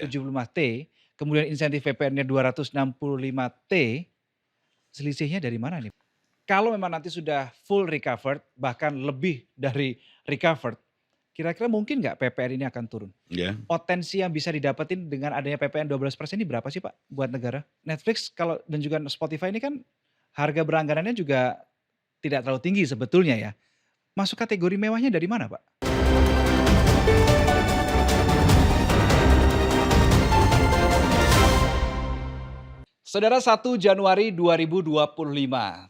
Ya. 75T, kemudian insentif PPN-nya 265T, selisihnya dari mana nih? Kalau memang nanti sudah full recovered, bahkan lebih dari recovered, kira-kira mungkin nggak PPN ini akan turun? Ya. Potensi yang bisa didapetin dengan adanya PPN 12% ini berapa sih Pak, buat negara? Netflix kalau dan juga Spotify ini kan harga berlangganannya juga tidak terlalu tinggi sebetulnya ya. Masuk kategori mewahnya dari mana Pak? Saudara, 1 Januari 2025,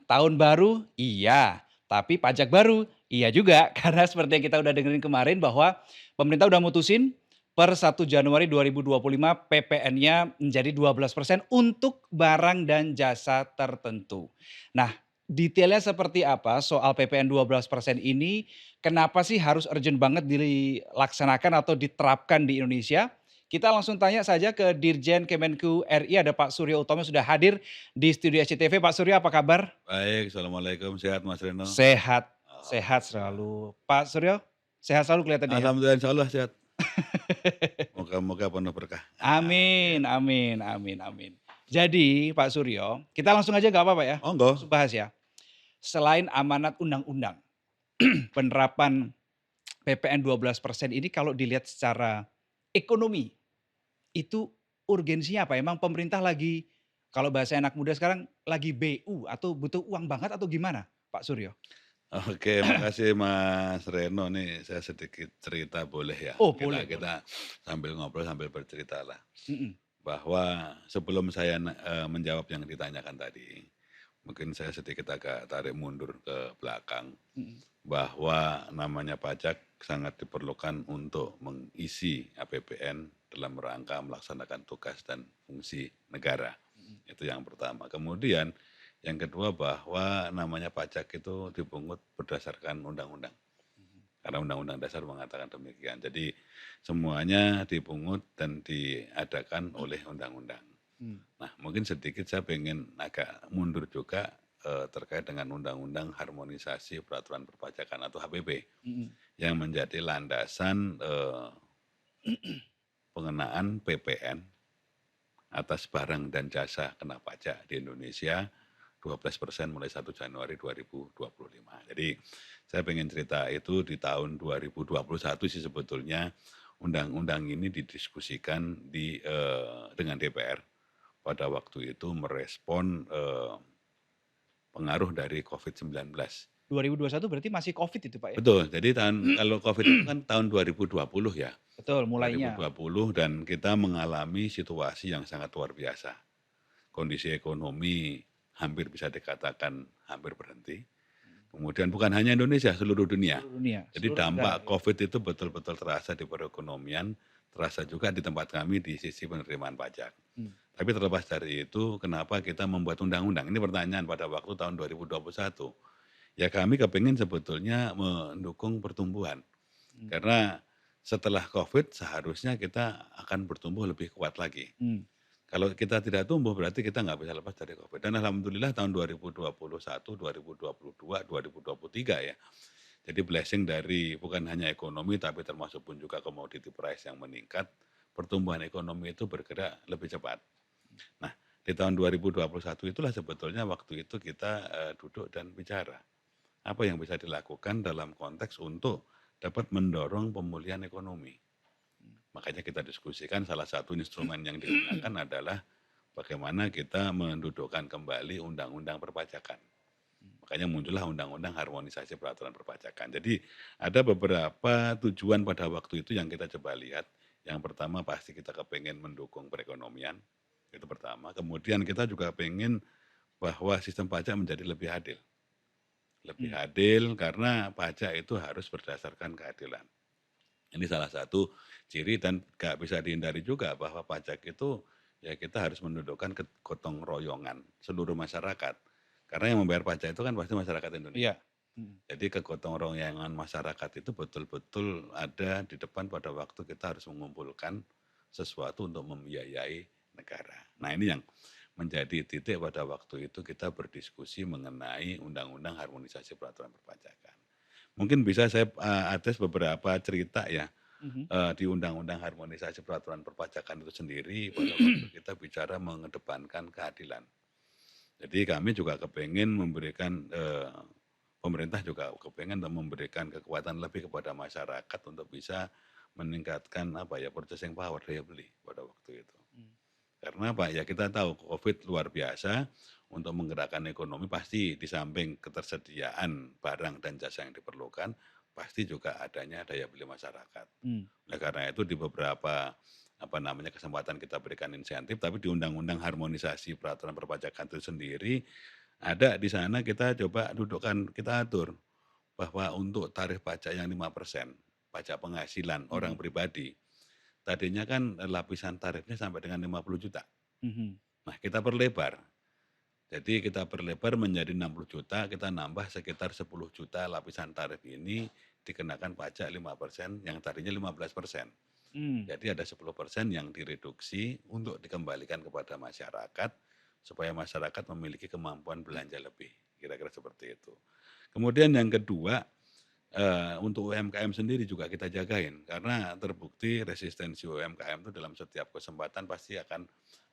tahun baru iya, tapi pajak baru iya juga. Karena seperti yang kita udah dengerin kemarin bahwa pemerintah udah mutusin per 1 Januari 2025 PPN-nya menjadi 12% untuk barang dan jasa tertentu. Nah, detailnya seperti apa soal PPN 12% ini, kenapa sih harus urgent banget dilaksanakan atau diterapkan di Indonesia? Kita langsung tanya saja ke Dirjen Kemenku RI, ada Pak Suryo Utomo sudah hadir di studio SCTV. Pak Suryo, apa kabar? Baik, assalamualaikum, sehat Mas Reno? Sehat, sehat Alhamdulillah. selalu. Pak Suryo, sehat selalu kelihatannya ya? Alhamdulillah, insyaallah sehat. Moga-moga penuh berkah. Iya. Amin, amin, amin, amin. Jadi Pak Suryo, kita langsung aja nggak apa-apa ya? Monggo. Langsung bahas ya. Selain amanat undang-undang, penerapan PPN 12% ini kalau dilihat secara ekonomi, itu urgensinya apa? Emang pemerintah lagi, kalau bahasa anak muda sekarang, lagi BU atau butuh uang banget atau gimana Pak Suryo? Oke, makasih Mas Reno, nih saya sedikit cerita boleh ya? Oh Kita boleh boleh. kita sambil ngobrol sambil berceritalah. Mhm, Bahwa sebelum saya menjawab yang ditanyakan tadi, mungkin saya sedikit agak tarik mundur ke belakang, mhm, bahwa namanya pajak sangat diperlukan untuk mengisi APBN dalam rangka melaksanakan tugas dan fungsi negara. mhm, Itu yang pertama. Kemudian yang kedua bahwa namanya pajak itu dipungut berdasarkan undang-undang. mhm, Karena Undang-Undang Dasar mengatakan demikian. Jadi semuanya dipungut dan diadakan oleh undang-undang. mmm, Nah, mungkin sedikit saya pengen agak mundur juga terkait dengan Undang-Undang Harmonisasi Peraturan Perpajakan atau HPP mhm, yang menjadi landasan pengenaan PPN atas barang dan jasa kena pajak di Indonesia 12% mulai 1 Januari 2025. Jadi saya pengen cerita itu di tahun 2021 sih sebetulnya undang-undang ini didiskusikan dengan DPR pada waktu itu merespon pengaruh dari COVID-19. 2021 berarti masih Covid itu Pak ya? Betul, jadi kalau COVID itu kan tahun 2020 ya, Betul mulainya, 2020 dan kita mengalami situasi yang sangat luar biasa. Kondisi ekonomi hampir bisa dikatakan hampir berhenti. mhm, Kemudian bukan hanya Indonesia, seluruh dunia. seluruh dunia, Jadi seluruh negara dampak ya? COVID itu betul-betul terasa di perekonomian, terasa juga di tempat kami di sisi penerimaan pajak. Mmm, Tapi terlepas dari itu, kenapa kita membuat undang-undang? Ini pertanyaan pada waktu tahun 2021. Ya kami kepingin sebetulnya mendukung pertumbuhan. mhm, Karena setelah COVID seharusnya kita akan bertumbuh lebih kuat lagi. mmm, Kalau kita tidak tumbuh berarti kita nggak bisa lepas dari COVID. Dan alhamdulillah tahun 2021, 2022, 2023 ya. Jadi blessing dari bukan hanya ekonomi tapi termasuk pun juga commodity price yang meningkat, pertumbuhan ekonomi itu bergerak lebih cepat. Nah, di tahun 2021 itulah sebetulnya waktu itu kita duduk dan bicara. Apa yang bisa dilakukan dalam konteks untuk dapat mendorong pemulihan ekonomi. mmm, Makanya kita diskusikan salah satu instrumen yang digunakan adalah bagaimana kita mendudukkan kembali undang-undang perpajakan. mmm, Makanya muncullah undang-undang harmonisasi peraturan perpajakan. Jadi ada beberapa tujuan pada waktu itu yang kita coba lihat. Yang pertama pasti kita kepengen mendukung perekonomian, itu pertama. Kemudian kita juga pengen bahwa sistem pajak menjadi lebih adil. Lebih mmm, adil karena pajak itu harus berdasarkan keadilan. Ini salah satu ciri dan gak bisa dihindari juga bahwa pajak itu ya kita harus mendudukkan gotong royongan seluruh masyarakat. Karena yang membayar pajak itu kan pasti masyarakat iya, Indonesia. mhm, Jadi kegotong royongan masyarakat itu betul-betul ada di depan pada waktu kita harus mengumpulkan sesuatu untuk membiayai negara. Nah ini yang menjadi titik pada waktu itu kita berdiskusi mengenai undang-undang harmonisasi peraturan perpajakan. Mungkin bisa saya address beberapa cerita ya, Mhm. di Undang-Undang Harmonisasi Peraturan Perpajakan itu sendiri pada waktu kita bicara mengedepankan keadilan. Jadi kami juga kepengen memberikan, pemerintah juga kepengen untuk memberikan kekuatan lebih kepada masyarakat untuk bisa meningkatkan purchasing power, daya beli pada waktu itu. Mmm. Karena apa, ya kita tahu Covid luar biasa, untuk menggerakkan ekonomi pasti di samping ketersediaan barang dan jasa yang diperlukan, pasti juga adanya daya beli masyarakat. Mmm. Oleh karena itu di beberapa, kesempatan kita berikan insentif, tapi di Undang-Undang Harmonisasi Peraturan Perpajakan itu sendiri, ada di sana kita coba dudukkan, kita atur, bahwa untuk tarif pajak yang 5%, pajak penghasilan orang Mhm. pribadi, tadinya kan lapisan tarifnya sampai dengan 50 juta. Mhm. Nah kita perlebar, jadi kita perlebar menjadi 60 juta, kita nambah sekitar 10 juta lapisan tarif ini dikenakan pajak 5%, yang tadinya 15%. Mmm. Jadi ada 10% yang direduksi untuk dikembalikan kepada masyarakat, supaya masyarakat memiliki kemampuan belanja lebih, kira-kira seperti itu. Kemudian yang kedua, untuk UMKM sendiri juga kita jagain, karena terbukti resistensi UMKM itu dalam setiap kesempatan pasti akan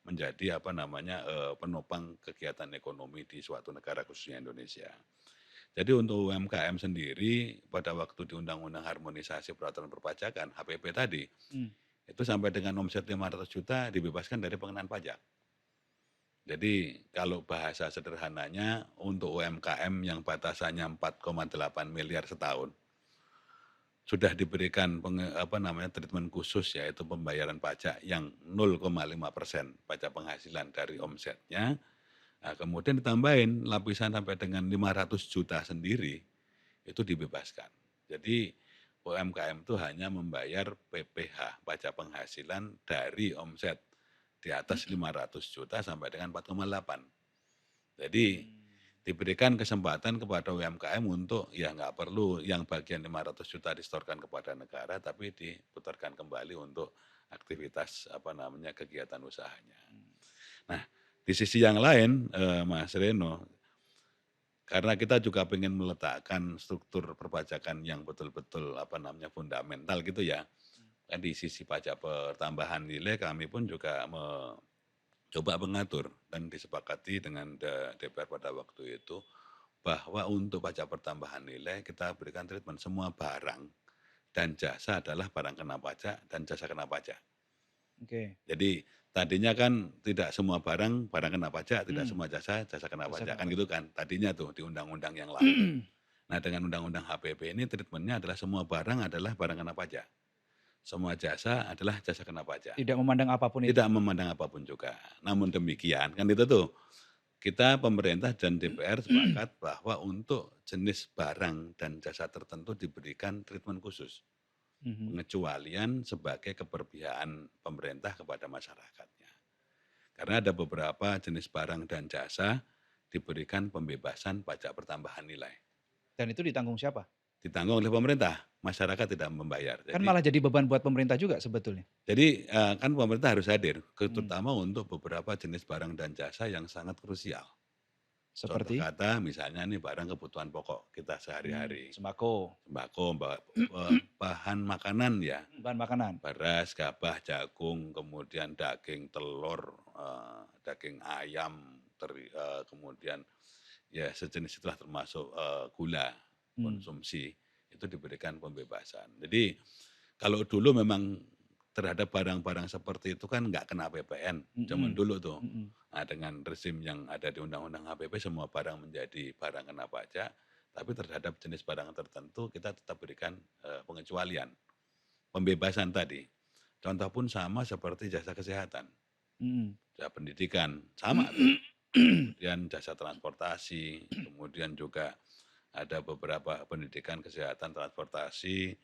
menjadi penopang kegiatan ekonomi di suatu negara, khususnya Indonesia. Jadi untuk UMKM sendiri pada waktu di Undang-Undang Harmonisasi Peraturan Perpajakan (HPP) tadi, Mmm. itu sampai dengan omset 500 juta dibebaskan dari pengenaan pajak. Jadi kalau bahasa sederhananya untuk UMKM yang batasannya 4,8 miliar setahun, sudah diberikan treatment khusus, yaitu pembayaran pajak yang 0,5% pajak penghasilan dari omsetnya. Nah, kemudian ditambahin lapisan sampai dengan 500 juta sendiri, itu dibebaskan. Jadi UMKM itu hanya membayar PPh, pajak penghasilan dari omset di atas 500 juta sampai dengan 4,8. Jadi Mmm. diberikan kesempatan kepada UMKM untuk ya nggak perlu yang bagian 500 juta disetorkan kepada negara, tapi diputarkan kembali untuk aktivitas kegiatan usahanya. Mmm. Nah, di sisi yang lain, Mas Reno, karena kita juga pengen meletakkan struktur perpajakan yang betul-betul fundamental gitu ya. Mmm. Kan di sisi pajak pertambahan nilai kami pun juga coba mengatur dan disepakati dengan DPR pada waktu itu, bahwa untuk pajak pertambahan nilai kita berikan treatment semua barang dan jasa adalah barang kena pajak dan jasa kena pajak. Oke. Jadi tadinya kan tidak semua barang kena pajak, tidak Mhm. semua jasa kena Jasa pajak, kena kan gitu pajak. kan tadinya tuh di undang-undang yang lama. Nah dengan undang-undang HPP ini treatmentnya adalah semua barang adalah barang kena pajak, semua jasa adalah jasa kena pajak, Tidak memandang apapun itu. tidak memandang apapun juga. Namun demikian kan itu tuh, kita pemerintah dan DPR sepakat bahwa untuk jenis barang dan jasa tertentu diberikan treatment khusus, Mhm. pengecualian sebagai keberpihakan pemerintah kepada masyarakatnya. Karena ada beberapa jenis barang dan jasa diberikan pembebasan pajak pertambahan nilai. Dan itu ditanggung siapa? Ditanggung oleh pemerintah, masyarakat tidak membayar. Kan Jadi malah jadi beban buat pemerintah juga sebetulnya. kan pemerintah harus hadir, Mmm. terutama untuk beberapa jenis barang dan jasa yang sangat krusial. Contoh Seperti? kata misalnya nih barang kebutuhan pokok kita sehari-hari, Sembako, sembako, bahan makanan ya, bahan makanan. beras, gabah, jagung, kemudian daging, telur, daging ayam, kemudian ya sejenis itulah, termasuk gula Mmm. konsumsi, itu diberikan pembebasan. Jadi kalau dulu memang terhadap barang-barang seperti itu kan nggak kena PPN, zaman Mhm. dulu tuh. Mhm. Nah dengan rezim yang ada di Undang-Undang HPP, semua barang menjadi barang kena pajak, tapi terhadap jenis barang tertentu kita tetap berikan pengecualian, pembebasan tadi. Contoh pun sama seperti jasa kesehatan, Mhm. jasa pendidikan, sama tuh. Kemudian jasa transportasi, kemudian juga ada beberapa pendidikan, kesehatan, transportasi,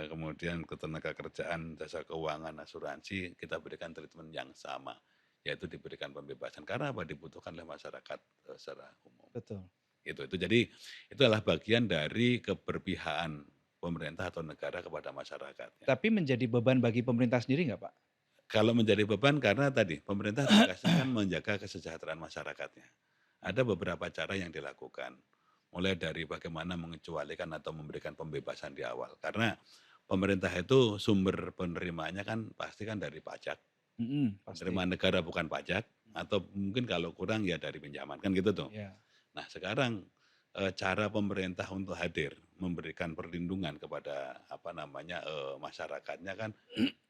kemudian ketenaga kerjaan, jasa keuangan, asuransi, kita berikan treatment yang sama, yaitu diberikan pembebasan. Karena apa? Dibutuhkan oleh masyarakat secara umum. Betul. Itu jadi itu adalah bagian dari keberpihakan pemerintah atau negara kepada masyarakatnya. Tapi menjadi beban bagi pemerintah sendiri nggak, Pak? Kalau menjadi beban karena tadi pemerintah tugasnya kan menjaga kesejahteraan masyarakatnya. Ada beberapa cara yang dilakukan, mulai dari bagaimana mengecualikan atau memberikan pembebasan di awal. Karena pemerintah itu sumber penerimaannya kan pasti kan dari pajak, Pasti. penerimaan negara bukan pajak, atau mungkin kalau kurang ya dari pinjaman, kan gitu tuh. Iya. Nah sekarang, cara pemerintah untuk hadir, memberikan perlindungan kepada apa namanya, masyarakatnya kan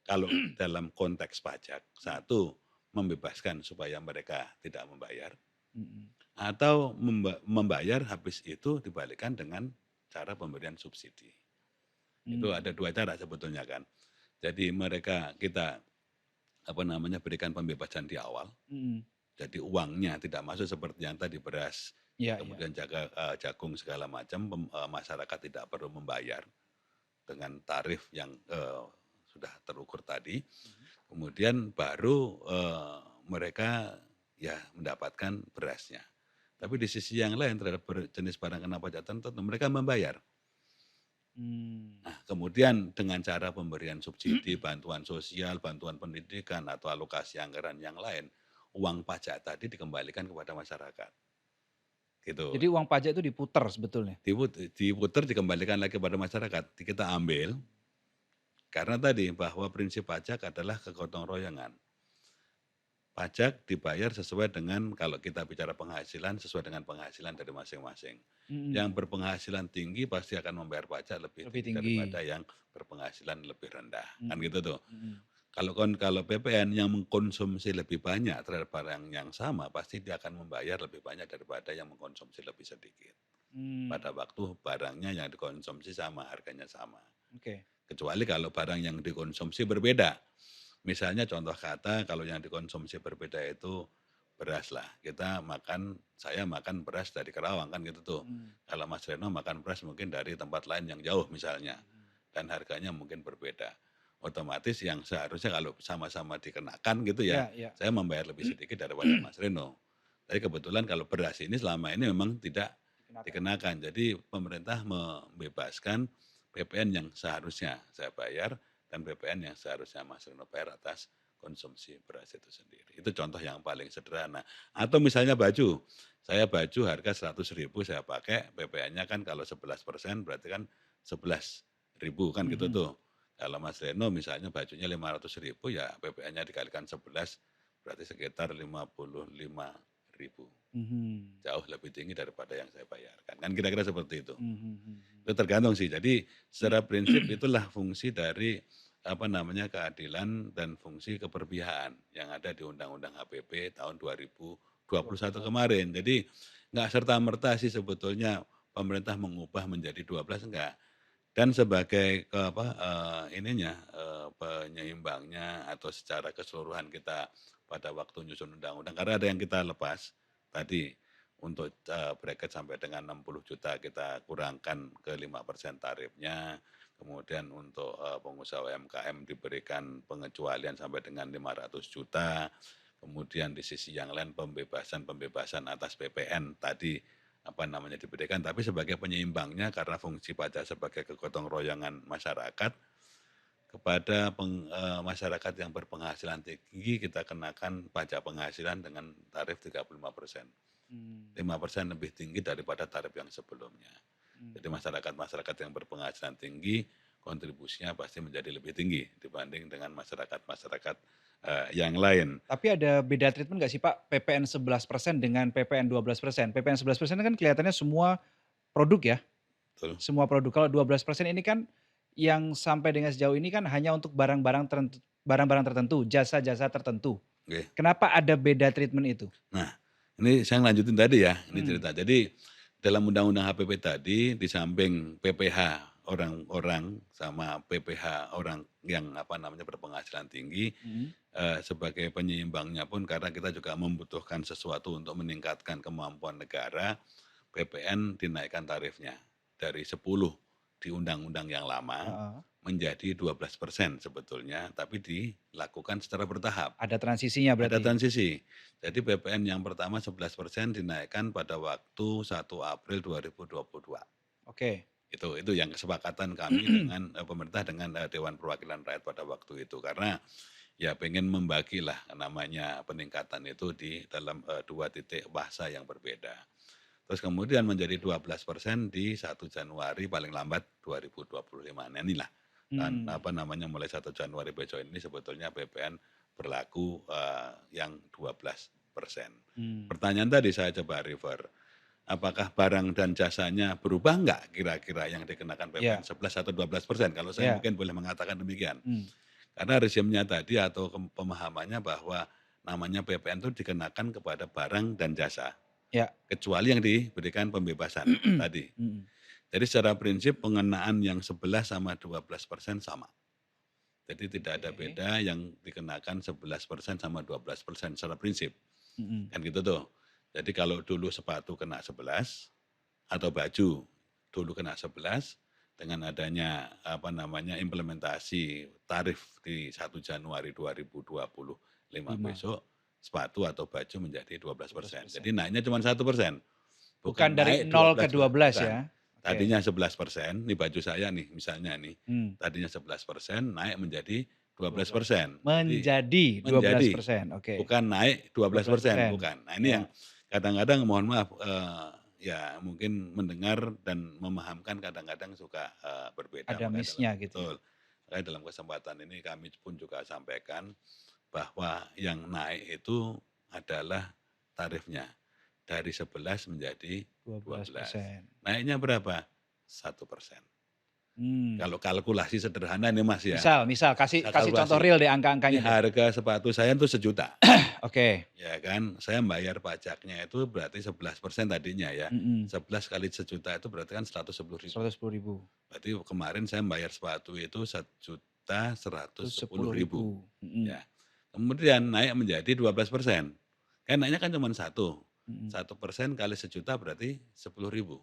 kalau dalam konteks pajak, satu, membebaskan supaya mereka tidak membayar, Mhm. atau membayar habis itu dibalikkan dengan cara pemberian subsidi. Itu ada Mmm. 2 cara sebetulnya kan. Jadi mereka kita, apa namanya, berikan pembebasan di awal, Mhm. jadi uangnya tidak masuk seperti yang tadi beras, Iya iya. kemudian jagung segala macam, masyarakat tidak perlu membayar dengan tarif yang, sudah terukur tadi. Mhm. Kemudian baru, mereka ya mendapatkan berasnya. Tapi di sisi yang lain terhadap jenis barang kena pajak tertentu mereka membayar. Mmm. Nah, kemudian dengan cara pemberian subsidi, bantuan sosial, bantuan pendidikan, atau alokasi anggaran yang lain, uang pajak tadi dikembalikan kepada masyarakat. Gitu. Jadi uang pajak itu diputer sebetulnya? Diputer dikembalikan lagi kepada masyarakat. Kita ambil karena tadi bahwa prinsip pajak adalah kegotong royongan. Pajak dibayar sesuai dengan kalau kita bicara penghasilan, sesuai dengan penghasilan dari masing-masing. Yang Mhm. berpenghasilan tinggi pasti akan membayar pajak lebih Lebih tinggi tinggi. daripada yang berpenghasilan lebih rendah, kan Mhm. gitu tuh. Mhm. Kalau PPN yang mengkonsumsi lebih banyak terhadap barang yang sama, pasti dia akan membayar lebih banyak daripada yang mengkonsumsi lebih sedikit. Mmm. Pada waktu barangnya yang dikonsumsi sama, harganya sama. Oke. Kecuali kalau barang yang dikonsumsi berbeda. Misalnya contoh kata kalau yang dikonsumsi berbeda itu beras lah. Saya makan beras dari Kerawang kan gitu tuh. Mhm. Kalau Mas Reno makan beras mungkin dari tempat lain yang jauh misalnya. Mhm. Dan harganya mungkin berbeda. Otomatis yang seharusnya kalau sama-sama dikenakan gitu ya, Iya iya. saya membayar lebih sedikit daripada Mas Reno. Tapi kebetulan kalau beras ini selama ini memang tidak Dikenakan. dikenakan. Jadi pemerintah membebaskan PPN yang seharusnya saya bayar dan PPN yang seharusnya Mas Reno bayar atas konsumsi beras itu sendiri. Itu contoh yang paling sederhana. Atau misalnya baju, saya baju harga 100.000 saya pakai, PPN-nya kan kalau 11% berarti kan 11.000 kan gitu Mhm. tuh. Kalau Mas Reno misalnya bajunya 500.000 ya PPN-nya dikalikan 11 berarti sekitar 55.000. Mhm. Jauh lebih tinggi daripada yang saya bayarkan. Kan kira-kira seperti itu. Mhm mhm Itu tergantung sih. Jadi secara prinsip itulah fungsi dari apa namanya keadilan dan fungsi keberpihakan yang ada di Undang-Undang HPP tahun 2021 21. kemarin. Jadi nggak serta-merta sih sebetulnya pemerintah mengubah menjadi 12 enggak. Dan sebagai penyeimbangnya atau secara keseluruhan kita pada waktu nyusun undang-undang karena ada yang kita lepas tadi untuk, bracket sampai dengan 60 juta kita kurangkan ke 5% tarifnya, kemudian untuk, pengusaha UMKM diberikan pengecualian sampai dengan 500 juta, kemudian di sisi yang lain pembebasan atas PPN tadi, apa namanya, diberikan, tapi sebagai penyeimbangnya karena fungsi pajak sebagai kegotong royongan masyarakat, kepada masyarakat yang berpenghasilan tinggi kita kenakan pajak penghasilan dengan tarif 35%. Mmm. 5% lebih tinggi daripada tarif yang sebelumnya. Mmm. Jadi masyarakat-masyarakat yang berpenghasilan tinggi, kontribusinya pasti menjadi lebih tinggi dibanding dengan masyarakat-masyarakat, yang lain. Tapi ada beda treatment nggak sih Pak, PPN 11% dengan PPN 12%? PPN 11% kan kelihatannya semua produk ya, Betul, semua produk. Kalau 12% ini kan yang sampai dengan sejauh ini kan hanya untuk barang-barang tertentu, jasa-jasa tertentu. oke. Kenapa ada beda treatment itu? Nah, ini saya lanjutin tadi ya, ini Mmm. cerita. Jadi dalam undang-undang HPP tadi di samping PPh orang-orang sama PPh orang yang apa namanya berpenghasilan tinggi, Mhm. sebagai penyeimbangnya pun karena kita juga membutuhkan sesuatu untuk meningkatkan kemampuan negara, PPN dinaikkan tarifnya dari 10 di undang-undang yang lama Heeh. menjadi 12% sebetulnya, tapi dilakukan secara bertahap. Ada transisinya Ada berarti? transisi. Jadi PPN yang pertama 11% dinaikkan pada waktu 1 April 2022. Oke. Itu yang kesepakatan kami dengan, pemerintah dengan, Dewan Perwakilan Rakyat pada waktu itu. Karena ya pengen membagilah namanya peningkatan itu di dalam, 2 titik bahasa yang berbeda. Terus kemudian menjadi 12% di 1 Januari paling lambat 2025. Nah inilah Dan Hmm. mulai 1 Januari besok ini sebetulnya PPN berlaku yang 12%. Hmm. Pertanyaan tadi saya coba refer, apakah barang dan jasanya berubah enggak kira-kira yang dikenakan PPN Ya, 11 atau 12%? Kalau saya ya. mungkin boleh mengatakan demikian. Hmm. Karena rezimnya tadi atau pemahamannya bahwa namanya PPN itu dikenakan kepada barang dan jasa, Ya. kecuali yang diberikan pembebasan tadi. Hmm. Jadi secara prinsip pengenaan yang 11 sama 12% sama. Jadi tidak ada Oke. beda yang dikenakan 11% sama 12% secara prinsip. Hmm. Kan gitu tuh. Jadi kalau dulu sepatu kena 11 atau baju dulu kena 11 dengan adanya implementasi tarif di 1 Januari 2025 5. besok sepatu atau baju menjadi 12%. Jadi 12%. naiknya cuma 1%. Bukan Bukan dari naik 0 ke 12%, 12 bukan. ya? Oke. Tadinya 11%, nih baju saya nih misalnya nih, Hmm. tadinya 11% naik menjadi 12. 12%. Jadi Menjadi menjadi, 12%. Oke. bukan naik 12%, 12%. bukan. Nah ini yang Ya. kadang-kadang mohon maaf, ya mungkin mendengar dan memahamkan kadang-kadang suka berbeda. Ada Makanya miss-nya gitu ya? betul, makanya dalam kesempatan ini kami pun juga sampaikan bahwa yang naik itu adalah tarifnya dari 11 menjadi 12. 12%. Naiknya berapa? 1%. Hmm. Kalau kalkulasi sederhana ini Mas ya, Misal kasih saya kasih contoh kalkulasi, real deh ini angka-angkanya deh. harga sepatu saya tuh 1.000.000. Oke. Ya kan, saya bayar pajaknya itu berarti 11% tadinya ya. Hmm. 11 kali 1.000.000 itu berarti kan 110.000. 110.000. Berarti kemarin saya bayar sepatu itu 1.110.000. 110.000. Hmm. Ya. Kemudian naik menjadi 12%. Kan naiknya kan cuma 1. Hmm. 1% kali 1.000.000 berarti 10.000.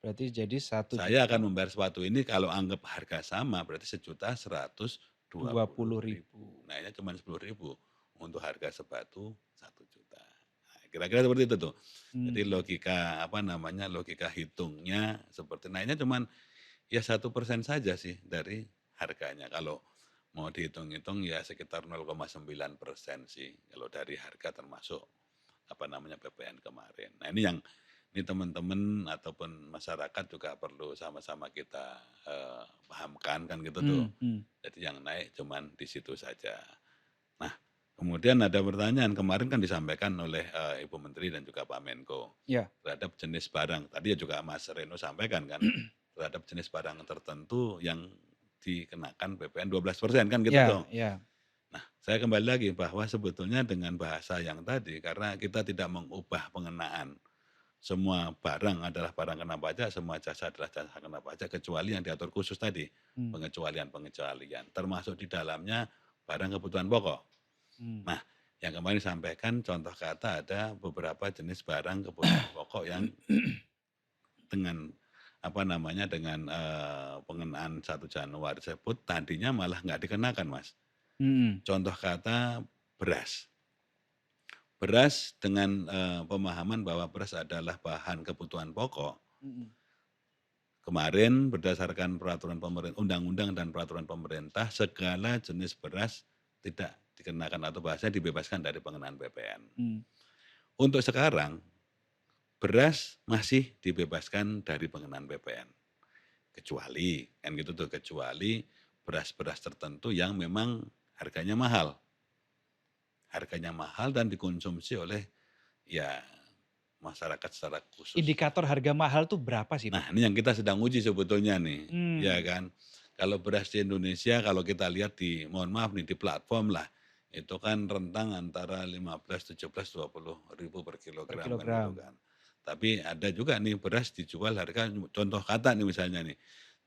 Berarti jadi 1 Saya juta akan membayar sepatu ini kalau anggap harga sama berarti 1.120.000. 20.000. Naiknya cuma 10.000 untuk harga sepatu 1 juta. Nah, kira-kira seperti itu tuh. Jadi Hmm. logika hitungnya seperti naiknya cuman ya 1% saja sih dari harganya. Kalau mau dihitung-hitung ya sekitar 0,9% sih kalau dari harga termasuk PPN kemarin. Nah ini teman-teman ataupun masyarakat juga perlu sama-sama kita pahamkan kan gitu tuh. Hmm. Jadi yang naik cuman di situ saja. Nah, kemudian ada pertanyaan kemarin kan disampaikan oleh Ibu Menteri dan juga Pak Menko Ya. terhadap jenis barang. Tadi ya juga Mas Reno sampaikan kan terhadap jenis barang tertentu yang dikenakan PPN 12% kan gitu tuh. Ya, ya. Nah, saya kembali lagi bahwa sebetulnya dengan bahasa yang tadi karena kita tidak mengubah pengenaan semua barang adalah barang kena pajak, semua jasa adalah jasa kena pajak, kecuali yang diatur khusus tadi, Hmm. pengecualian-pengecualian, termasuk di dalamnya barang kebutuhan pokok. Hmm. Nah, yang kemarin disampaikan contoh kata ada beberapa jenis barang kebutuhan pokok yang dengan dengan pengenaan 1 Januari tersebut tadinya malah nggak dikenakan, Mas. Hmm. Contoh kata beras. Beras dengan pemahaman bahwa beras adalah bahan kebutuhan pokok. Hmm. Kemarin berdasarkan peraturan pemerintah, undang-undang dan peraturan pemerintah, segala jenis beras tidak dikenakan atau bahasanya dibebaskan dari pengenaan PPN. Hmm. Untuk sekarang, beras masih dibebaskan dari pengenaan PPN. Kecuali, kan gitu tuh, kecuali beras-beras tertentu yang memang harganya mahal. Harganya mahal dan dikonsumsi oleh ya masyarakat secara khusus. Indikator harga mahal tuh berapa sih, Nah, Pak? ini yang kita sedang uji sebetulnya nih, ya Hmm. kan. Kalau beras di Indonesia, kalau kita lihat mohon maaf nih, di platform lah, itu kan rentang antara 15, 17, 20 ribu per Per kilogram kan gitu kilogram. kan. Tapi ada juga nih beras dijual harga, contoh kata nih misalnya nih,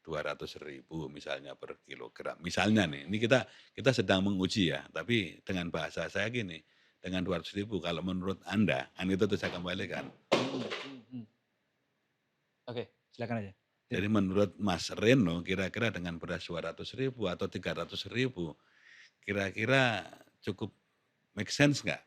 200.000 misalnya per kilogram. Misalnya nih, ini kita sedang menguji ya, tapi dengan bahasa saya gini, dengan 200.000 kalau menurut Anda, kan itu tuh saya kembalikan. Oke, silakan aja. Jadi menurut Mas Reno kira-kira dengan beras 200.000 atau 300.000 kira-kira cukup make sense nggak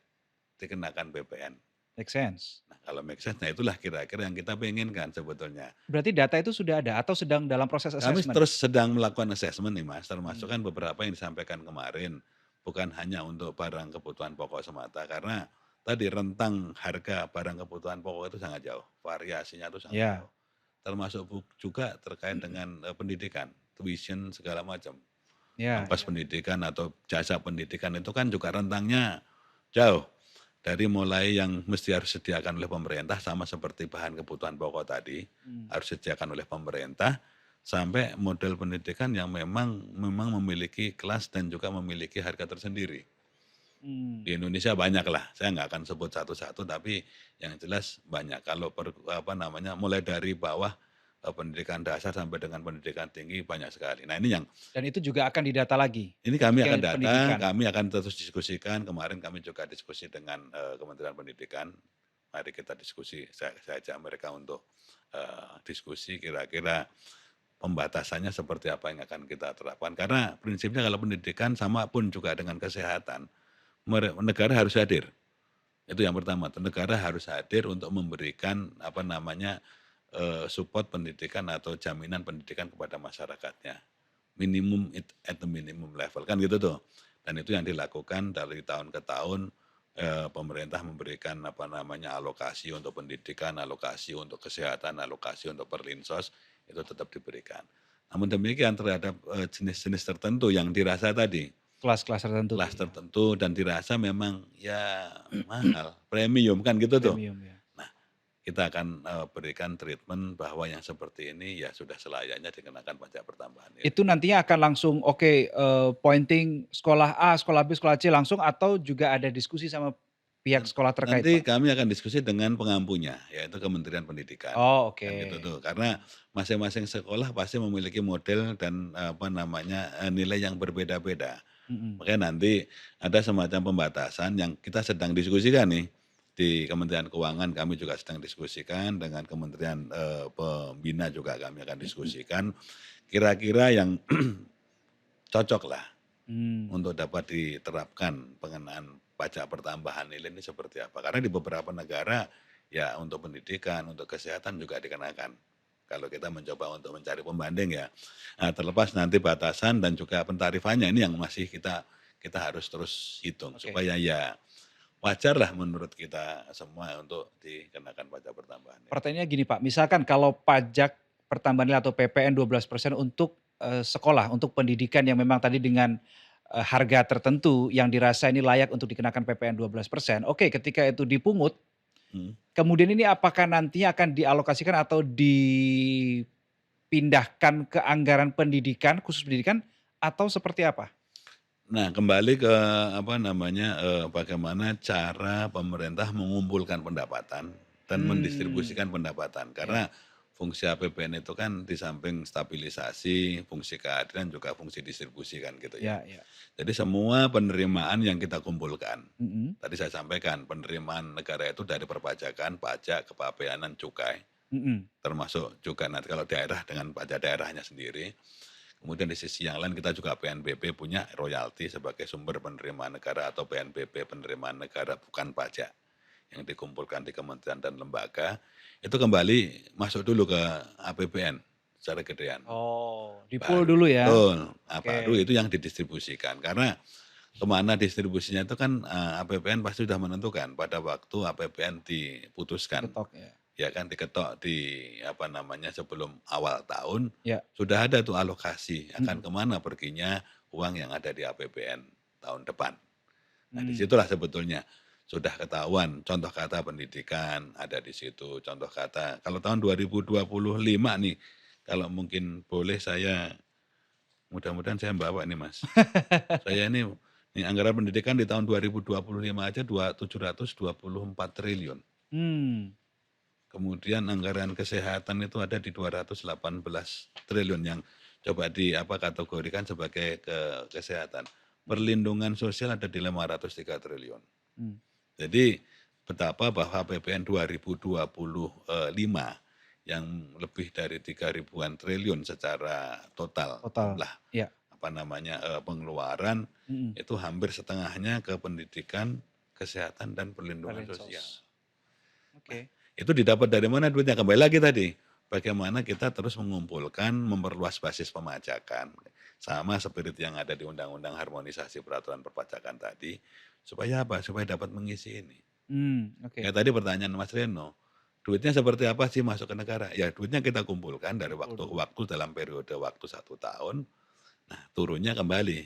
dikenakan PPN? Make sense. Nah kalau make sense, nah itulah kira-kira yang kita pengenkan sebetulnya. Berarti data itu sudah ada atau sedang dalam proses Kami assessment? terus sedang melakukan assessment nih Mas, termasuk kan beberapa yang disampaikan kemarin, bukan hanya untuk barang kebutuhan pokok semata, karena tadi rentang harga barang kebutuhan pokok itu sangat jauh, variasinya itu sangat Ya. jauh. Termasuk juga terkait dengan pendidikan, tuition segala macam. Ya, Ongkos pendidikan atau jasa pendidikan itu kan juga rentangnya jauh. Dari mulai yang mesti harus disediakan oleh pemerintah sama seperti bahan kebutuhan pokok tadi, hmm, harus disediakan oleh pemerintah, sampai model pendidikan yang memang memiliki kelas dan juga memiliki harga tersendiri. hmm. Di Indonesia banyak lah, saya nggak akan sebut satu-satu, tapi yang jelas banyak. Kalau mulai dari bawah pendidikan dasar sampai dengan pendidikan tinggi banyak sekali. Nah ini yang Dan itu juga akan didata lagi ini untuk kami akan yang data, pendidikan? kami akan terus diskusikan. Kemarin kami juga diskusi dengan Kementerian Pendidikan. Mari kita diskusi, saya ajak mereka untuk diskusi kira-kira pembatasannya seperti apa yang akan kita terapkan. Karena prinsipnya kalau pendidikan sama pun juga dengan kesehatan, negara harus hadir. Itu yang pertama, negara harus hadir untuk memberikan support pendidikan atau jaminan pendidikan kepada masyarakatnya. Minimum at the minimum level kan gitu tuh. Dan itu yang dilakukan dari tahun ke tahun, pemerintah memberikan alokasi untuk pendidikan, alokasi untuk kesehatan, alokasi untuk perlinsos, itu tetap diberikan. Namun demikian terhadap jenis-jenis tertentu yang dirasa tadi, Kelas-kelas tertentu tuh kelas ya, tertentu dan dirasa memang ya mahal, premium kan gitu tuh. premium ya. Nah, kita akan berikan treatment bahwa yang seperti ini ya sudah selayaknya dikenakan pajak pertambahan nilai. Itu nantinya akan langsung pointing sekolah A, sekolah B, sekolah C langsung atau juga ada diskusi sama pihak sekolah terkait, Nanti Pak? kami akan diskusi dengan pengampunya, yaitu Kementerian Pendidikan, Oh, kan gitu oke. tuh. Karena masing-masing sekolah pasti memiliki model dan nilai yang berbeda-beda. Mhm. Makanya nanti ada semacam pembatasan yang kita sedang diskusikan nih di Kementerian Keuangan, kami juga sedang diskusikan dengan Kementerian Pembina juga kami akan diskusikan. Kira-kira yang cocok lah Mmm, untuk dapat diterapkan pengenaan pajak pertambahan nilai ini seperti apa. Karena di beberapa negara ya untuk pendidikan, untuk kesehatan juga dikenakan. Kalau kita mencoba untuk mencari pembanding ya. Nah, terlepas nanti batasan dan juga pentarifannya ini yang masih kita harus terus hitung oke. supaya ya wajar lah menurut kita semua untuk dikenakan pajak pertambahan nilai. Pertanyaannya gini, Pak, misalkan kalau pajak pertambahan nilai atau PPN 12% untuk, sekolah, untuk pendidikan yang memang tadi dengan, harga tertentu yang dirasa ini layak untuk dikenakan PPN 12%, oke ketika itu dipungut, Hmm. kemudian ini apakah nantinya akan dialokasikan atau dipindahkan ke anggaran pendidikan, khusus pendidikan, atau seperti apa? Nah, kembali ke bagaimana cara pemerintah mengumpulkan pendapatan dan Mmm, mendistribusikan pendapatan. ya, Karena fungsi APBN itu kan di samping stabilisasi, fungsi keadilan juga fungsi distribusi kan gitu ya. ya ya, Jadi semua penerimaan yang kita kumpulkan, mhm tadi saya sampaikan penerimaan negara itu dari perpajakan, pajak, kepabeanan, cukai, mhm, termasuk juga nanti kalau daerah dengan pajak daerahnya sendiri. Kemudian di sisi yang lain kita juga PNBP punya royalti sebagai sumber penerimaan negara atau PNBP penerimaan negara bukan pajak yang dikumpulkan di kementerian dan lembaga itu kembali masuk dulu ke APBN secara gedean. oh, di-pool Baru dulu ya? betul, baru Oke, itu yang didistribusikan karena kemana distribusinya itu kan APBN pasti sudah menentukan pada waktu APBN diputuskan. diketok ya, Ya kan diketok di sebelum awal tahun, ya, sudah ada tuh alokasi akan mhm, kemana perginya uang yang ada di APBN tahun depan. Nah mmm, disitulah sebetulnya sudah ketahuan contoh kata pendidikan ada di situ, contoh kata kalau tahun 2025 nih, kalau mungkin boleh saya mudah-mudahan saya bawa nih Mas. Saya ini anggaran pendidikan di tahun 2025 aja 724 triliun. mmm, Kemudian anggaran kesehatan itu ada di 218 triliun yang coba kategorikan sebagai kesehatan. Perlindungan sosial ada di 503 triliun. mmm, Jadi betapa bahwa APBN 2025 yang lebih dari 3 ribuan triliun secara total total, jumlah ya, pengeluaran mhm, itu hampir setengahnya ke pendidikan, kesehatan dan perlindungan sosial. Perlinsos, Nah, oke, itu didapat dari mana duitnya? Kembali lagi tadi, bagaimana kita terus mengumpulkan, memperluas basis pemajakan, sama spirit yang ada di Undang-Undang Harmonisasi Peraturan Perpajakan tadi, supaya apa? Supaya dapat mengisi ini. oke, Kayak tadi pertanyaan Mas Reno, duitnya seperti apa sih masuk ke negara? Ya duitnya kita kumpulkan dari waktu Kumpul ke dulu. waktu dalam periode waktu 1 tahun, nah turunnya kembali.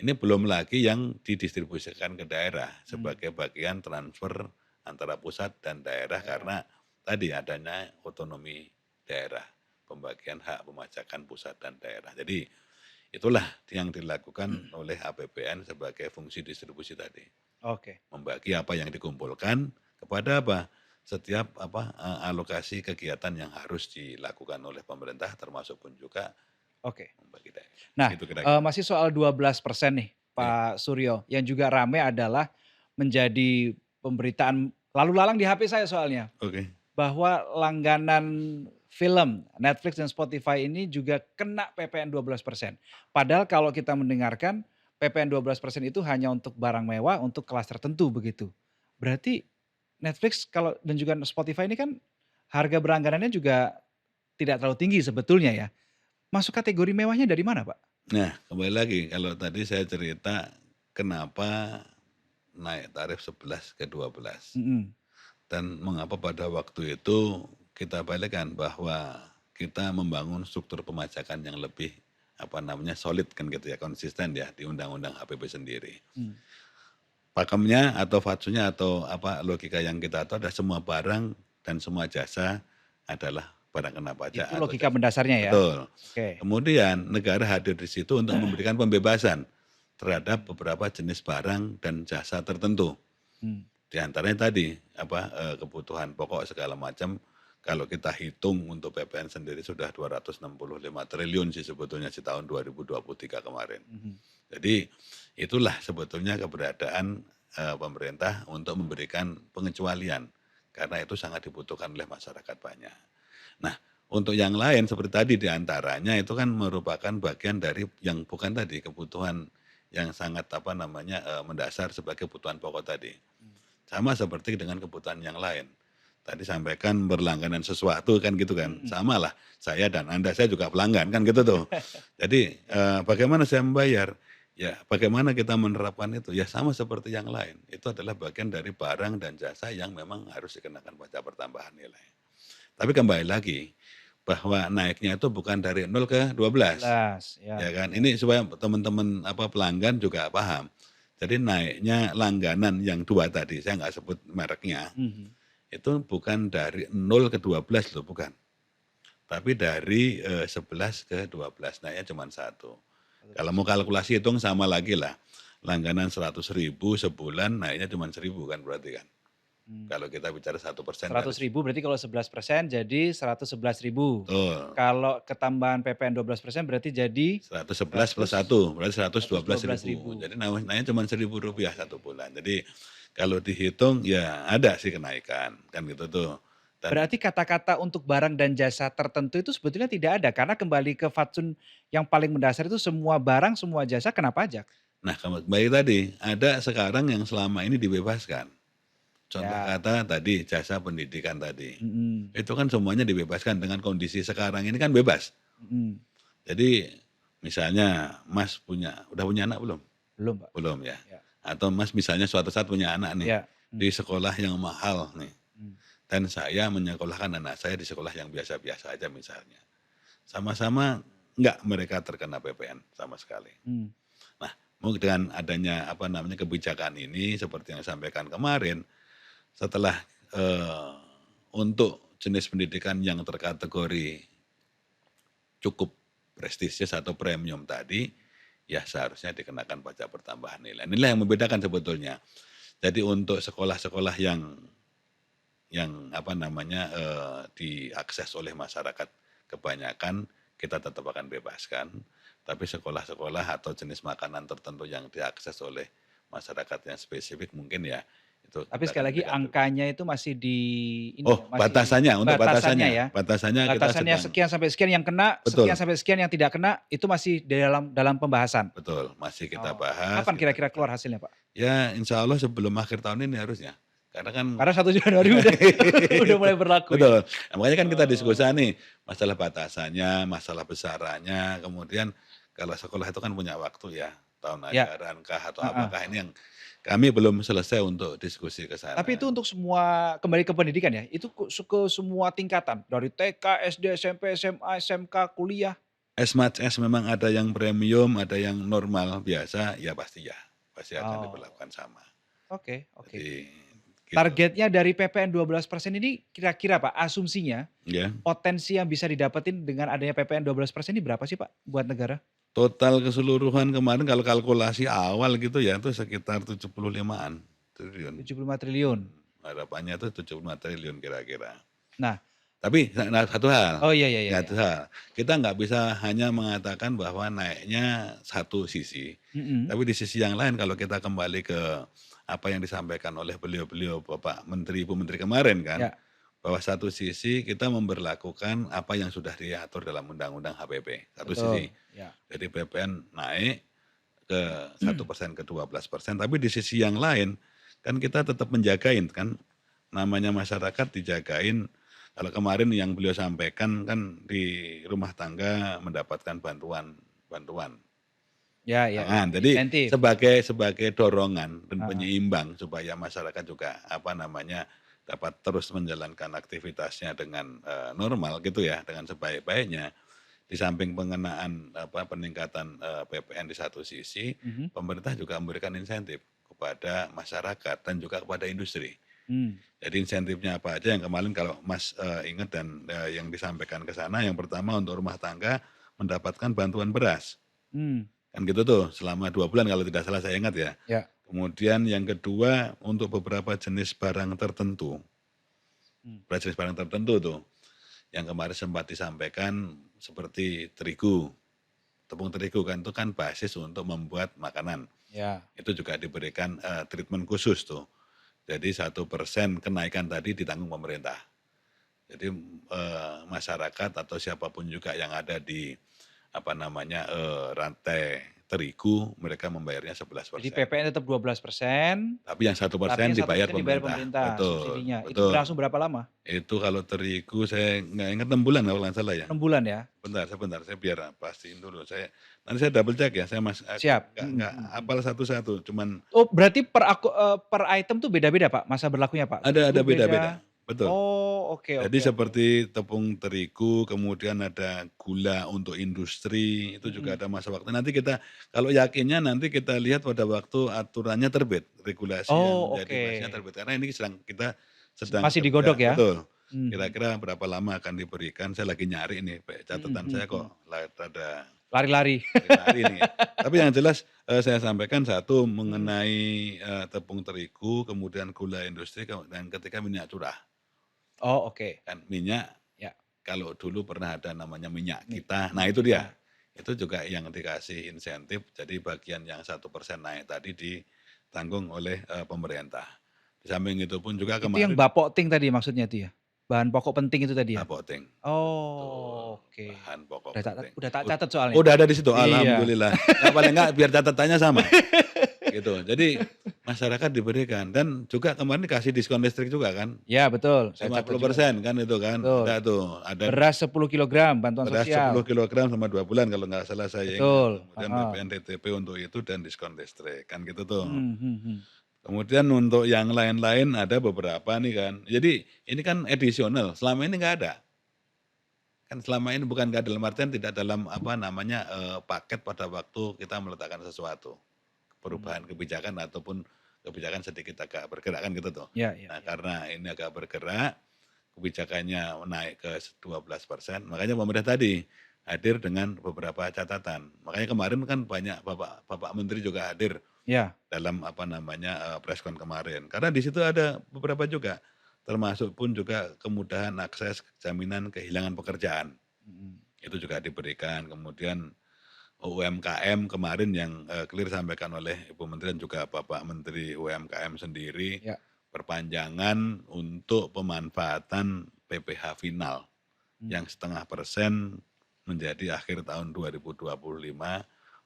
Ini belum lagi yang didistribusikan ke daerah Hmm, sebagai bagian transfer antara pusat dan daerah daerah. karena tadi adanya otonomi daerah, pembagian hak pemajakan pusat dan daerah. Jadi itulah yang dilakukan oleh APBN sebagai fungsi distribusi tadi. Oke, Membagi apa yang dikumpulkan kepada apa? Setiap alokasi kegiatan yang harus dilakukan oleh pemerintah termasuk pun juga oke. membagi daerah. Nah, Gitu kira-kira. masih soal 12% nih Ya, Pak Suryo, yang juga rame adalah menjadi pemberitaan lalu lalang di HP saya soalnya, oke. bahwa langganan film Netflix dan Spotify ini juga kena PPN 12%. Padahal kalau kita mendengarkan PPN 12% itu hanya untuk barang mewah, untuk kelas tertentu begitu. Berarti Netflix kalau dan juga Spotify ini kan harga berlangganannya juga tidak terlalu tinggi sebetulnya ya. Masuk kategori mewahnya dari mana, Pak? Nah, kembali lagi kalau tadi saya cerita kenapa naik tarif 11 ke 12 Mhm, dan mengapa pada waktu itu kita balikkan bahwa kita membangun struktur pemajakan yang lebih apa namanya solid kan gitu ya, konsisten ya di Undang-Undang HPP sendiri. mmm. Pakemnya atau fatsunya atau apa logika yang kita tahu ada semua barang dan semua jasa adalah barang kena pajak Itu atau logika jasa. mendasarnya ya? Betul. Oke. Kemudian negara hadir di situ untuk memberikan pembebasan terhadap Mmm, beberapa jenis barang dan jasa tertentu. mmm, Di antaranya tadi apa, kebutuhan pokok segala macam kalau kita hitung untuk PPN sendiri sudah 265 triliun sih sebetulnya di tahun 2023 kemarin. mhm. Jadi itulah sebetulnya keberadaan, pemerintah untuk memberikan pengecualian, karena itu sangat dibutuhkan oleh masyarakat banyak. Nah, untuk yang lain seperti tadi di antaranya itu kan merupakan bagian dari yang bukan tadi, kebutuhan yang sangat apa namanya, mendasar sebagai kebutuhan pokok tadi. Mmm, Sama seperti dengan kebutuhan yang lain. Tadi sampaikan berlangganan sesuatu kan gitu kan, mhm. sama lah saya dan Anda, saya juga pelanggan kan gitu tuh. Jadi, bagaimana saya membayar? Ya bagaimana kita menerapkan itu? Ya sama seperti yang lain, itu adalah bagian dari barang dan jasa yang memang harus dikenakan pajak pertambahan nilai. Tapi kembali lagi, bahwa naiknya itu bukan dari 0 ke 12, 12 ya ya, kan. ya. Ini supaya teman-teman apa, pelanggan juga paham. Jadi naiknya langganan yang 2 tadi, saya nggak sebut mereknya, Mhm. itu bukan dari 0 ke 12 loh, bukan. Tapi dari, 11 ke 12, naiknya cuma 1. Kalau mau kalkulasi hitung sama lagi lah, langganan 100.000 sebulan naiknya cuma 1.000 kan berarti kan. Mmm, Kalau kita bicara 1% kan 100.000 berarti kalau 11% jadi 111.000. betul, Kalau ketambahan PPN 12% berarti jadi 111 plus 1 100 berarti 112.000. 112.000. Jadi naiknya cuma Rp1.000 satu bulan. Jadi kalau dihitung ya ada sih kenaikan, kan gitu tuh. Dan Berarti kata-kata untuk barang dan jasa tertentu itu sebetulnya tidak ada karena kembali ke fatsun yang paling mendasar itu semua barang, semua jasa kena pajak? nah kembali tadi, ada sekarang yang selama ini dibebaskan. Contoh Ya, kata tadi jasa pendidikan tadi. mhm, Itu kan semuanya dibebaskan dengan kondisi sekarang ini kan bebas. mhm. Jadi misalnya Mas udah punya anak belum? Belum, Pak. Belum ya? Ya, Atau Mas misalnya suatu saat punya anak nih, ya, di sekolah yang mahal nih, mmm, dan saya menyekolahkan anak saya di sekolah yang biasa-biasa aja misalnya. Sama-sama enggak mereka terkena PPN sama sekali. mmm, Nah, dengan adanya apa namanya kebijakan ini seperti yang disampaikan kemarin, setelah, untuk jenis pendidikan yang terkategori cukup prestisius atau premium tadi, ya seharusnya dikenakan pajak pertambahan nilai. Inilah yang membedakan sebetulnya. Jadi untuk sekolah-sekolah yang apa namanya, diakses oleh masyarakat kebanyakan kita tetap akan bebaskan, tapi sekolah-sekolah atau jenis makanan tertentu yang diakses oleh masyarakat yang spesifik mungkin ya, itu tapi kita sekali akan lagi berikan angkanya itu masih di ini oh ya, masih batasannya, untuk batasannya ya? batasannya kita Batasannya sedang sekian sampai sekian yang kena, sekian betul sampai sekian yang tidak kena, itu masih di dalam dalam pembahasan? betul, masih kita Oh, bahas, kapan kita kira-kira sedang keluar hasilnya, Pak? ya insya Allah sebelum akhir tahun ini harusnya, karena kan Karena 1 Januari udah mulai berlaku ya? betul. Nah, makanya kan kita diskusi Oh, nih, masalah batasannya, masalah besarannya, kemudian kalau sekolah itu kan punya waktu ya, tahun ya, ajaran kah atau heeh, apakah ini kami belum selesai untuk diskusi ke Tapi itu sana. untuk semua kembali ke pendidikan ya? Itu ke semua tingkatan? Dari TK, SD, SMP, SMA, SMK, kuliah? As much as memang ada yang premium, ada yang normal biasa, ya pasti ya, pasti akan Oh, diberlakukan sama. oke oke. Jadi gitu, Targetnya dari PPN 12% ini kira-kira Pak, asumsinya ya. potensi yang bisa didapetin dengan adanya PPN 12% ini berapa sih Pak buat negara? Total keseluruhan kemarin kalau kalkulasi awal gitu ya, itu sekitar 75-an triliun. 75 triliun. Harapannya tuh 75 triliun kira-kira. Nah, Tapi satu hal, oh iya iya iya iya. satu hal, kita nggak bisa hanya mengatakan bahwa naiknya satu sisi, Mhm, tapi di sisi yang lain kalau kita kembali ke apa yang disampaikan oleh beliau-beliau Bapak Menteri, Ibu Menteri kemarin kan, ya, bahwa satu sisi kita memberlakukan apa yang sudah diatur dalam Undang-Undang HPP, satu sisi. betul, ya. Jadi PPN naik ke 1% ke 12%, tapi di sisi yang lain kan kita tetap menjagain kan, namanya masyarakat dijagain. Kalau kemarin yang beliau sampaikan kan di rumah tangga mendapatkan bantuan bantuan Ya ya ya, pangan. Jadi insentif. sebagai dorongan dan Heeh, penyeimbang supaya masyarakat juga apa namanya dapat terus menjalankan aktivitasnya dengan normal gitu ya, dengan sebaik-baiknya. Di samping pengenaan apa peningkatan PPN di satu sisi, mhm, pemerintah juga memberikan insentif kepada masyarakat dan juga kepada industri. mmm, Jadi insentifnya apa aja yang kemarin kalau Mas ingat dan yang disampaikan ke sana, yang pertama untuk rumah tangga mendapatkan bantuan beras, mmm, kan gitu tuh selama 2 bulan kalau tidak salah saya ingat ya. ya, Kemudian yang kedua untuk beberapa jenis barang tertentu, mmm, beberapa jenis barang tertentu tuh, yang kemarin sempat disampaikan seperti terigu, tepung terigu kan itu kan basis untuk membuat makanan. ya, Itu juga diberikan treatment khusus tuh. Jadi 1% kenaikan tadi ditanggung pemerintah. Jadi masyarakat atau siapapun juga yang ada di apa namanya rantai terigu mereka membayarnya sebelas jadi persen. PPN tetap 12%, Tapi yang satu tapi persen yang satu dibayar persen dibayar pemerintah. pemerintah Betul, subsidinya. Itu betul. berlangsung berapa lama? Itu kalau terigu saya nggak ingat 6 bulan kalau nggak salah ya. 6 bulan ya? Sebentar, saya biar pastiin dulu. Nanti saya double check ya. Saya Siap, nggak mhm mhm. hafal satu-satu. Cuman Oh berarti per item tuh beda-beda Pak, masa berlakunya Pak? ada Terigu beda-beda. beda, Betul. oh oke Jadi oke oke. seperti tepung terigu, kemudian ada gula untuk industri, itu juga Mhm. ada masa waktu. Nanti kita kalau yakinnya nanti kita lihat pada waktu aturannya terbit, regulasi yang Oh menjadi oke. basisnya terbit. Karena ini kita sedang Masih digodok kerja, ya? betul. Mhm, Kira-kira berapa lama akan diberikan, saya lagi nyari ini, mhm catatan mhm saya mhm. kok rada Lari-lari. lari-lari nih. Tapi yang jelas saya sampaikan satu Mhm. mengenai tepung terigu, kemudian gula industri, dan ketika minyak curah. Oh oke, Kan minyak ya. kalau dulu pernah ada namanya minyak kita, nah Minyak itu kita. dia. Itu juga yang dikasih insentif, jadi bagian yang 1% naik tadi ditanggung oleh pemerintah. Di samping itu pun juga Itu yang kemarin Bapokting tadi maksudnya itu ya? Bahan pokok penting itu tadi ya? Bapoteng, betul, Oh oke. bahan pokok penting. Udah tak catat soalnya. Udah ada di situ, Iya. alhamdulillah. Nah, paling enggak biar catatannya sama, gitu. Jadi masyarakat diberikan dan juga kemarin dikasih diskon listrik juga kan, Iya betul, saya lima catat puluh juga tuh. persen kan itu kan, Betul. ada tuh, ada Beras 10 kilogram bantuan beras 10 sosial. kilogram selama 2 bulan kalau nggak salah saya ingat. Betul, Kemudian heeh. BPN TTP untuk itu dan diskon listrik, kan gitu tuh. Mhm mhm mhm. Kemudian untuk yang lain-lain ada beberapa nih kan. Jadi ini kan edisional, selama ini nggak ada. Kan selama ini bukan nggak dalam artian tidak dalam apa namanya, paket pada waktu kita meletakkan sesuatu. Mmm. Perubahan kebijakan ataupun kebijakan sedikit agak bergerak kan gitu tuh. Iya iya Nah iya. karena ini agak bergerak, kebijakannya naik ke 12%, makanya pemerintah tadi hadir dengan beberapa catatan. Makanya kemarin kan banyak Bapak Bapak Menteri juga hadir Iya. dalam apa namanya, preskon kemarin. Karena di situ ada beberapa juga, termasuk pun juga kemudahan akses jaminan kehilangan pekerjaan, Mhm. itu juga diberikan. Kemudian UMKM kemarin yang, clear disampaikan oleh Ibu Menteri dan juga Bapak Menteri UMKM sendiri, Iya. perpanjangan untuk pemanfaatan PPh final yang Mmm. 0,5% menjadi akhir tahun 2025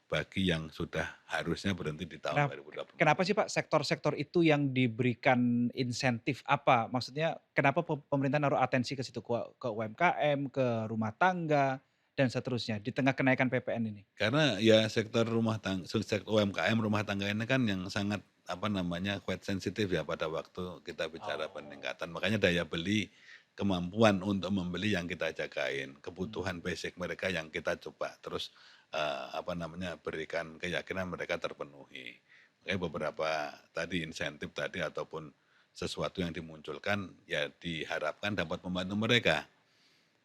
bagi yang sudah harusnya berhenti di tahun Kenap 2026 kenapa ini. sih Pak sektor-sektor itu yang diberikan insentif apa? Maksudnya kenapa pemerintah naruh atensi ke situ? Ke UMKM, ke rumah tangga? dan seterusnya di tengah kenaikan PPN ini? Karena ya sektor sektor UMKM rumah tangga ini kan yang sangat quite sensitif ya pada waktu kita bicara Oh. peningkatan. Makanya daya beli, kemampuan untuk membeli yang kita jagain, Mmm, kebutuhan basic mereka yang kita coba terus berikan keyakinan mereka terpenuhi. Makanya beberapa tadi insentif tadi ataupun sesuatu yang dimunculkan ya diharapkan dapat membantu mereka.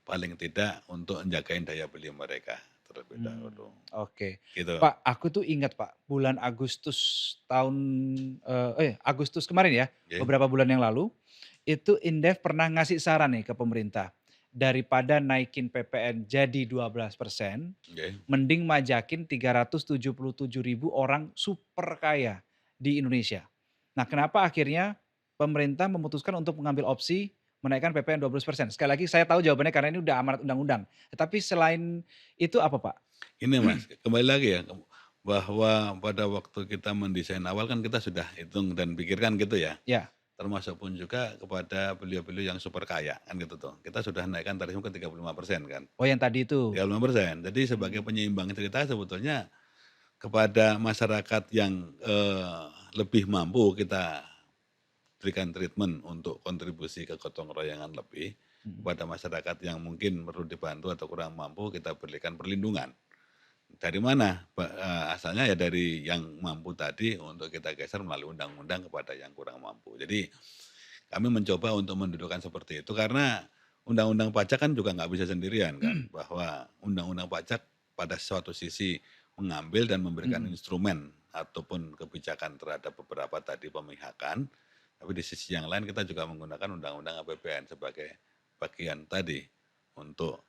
Paling tidak untuk menjagain daya beli mereka terlebih dahulu. oke. Gitu. Pak, aku tuh ingat Pak, bulan Agustus tahun, Agustus kemarin ya, Oke, beberapa bulan yang lalu, itu Indef pernah ngasih saran nih ke pemerintah, daripada naikin PPN jadi 12%, oke. mending majakin 377.000 orang super kaya di Indonesia. Nah, kenapa akhirnya pemerintah memutuskan untuk mengambil opsi menaikkan PPN 12%? Sekali lagi saya tahu jawabannya karena ini udah amanat undang-undang. Tetapi selain itu apa, Pak? Ini Mas, kembali lagi ya, bahwa pada waktu kita mendesain awal kan kita sudah hitung dan pikirkan gitu ya. Ya. Termasuk pun juga kepada beliau-beliau yang super kaya kan gitu tuh. Kita sudah naikkan tarifnya ke 35% kan. Oh, yang tadi itu? 35%. Jadi sebagai Mmm, penyeimbang cerita sebetulnya kepada masyarakat yang lebih mampu kita berikan treatment untuk kontribusi ke gotong royongan lebih, mhm. kepada masyarakat yang mungkin perlu dibantu atau kurang mampu kita berikan perlindungan. Dari mana? Asalnya ya dari yang mampu tadi untuk kita geser melalui undang-undang kepada yang kurang mampu. Jadi kami mencoba untuk mendudukkan seperti itu karena undang-undang pajak kan juga nggak bisa sendirian kan, bahwa undang-undang pajak pada suatu sisi mengambil dan memberikan Mhm. instrumen ataupun kebijakan terhadap beberapa tadi pemihakan, tapi di sisi yang lain kita juga menggunakan undang-undang APBN sebagai bagian tadi untuk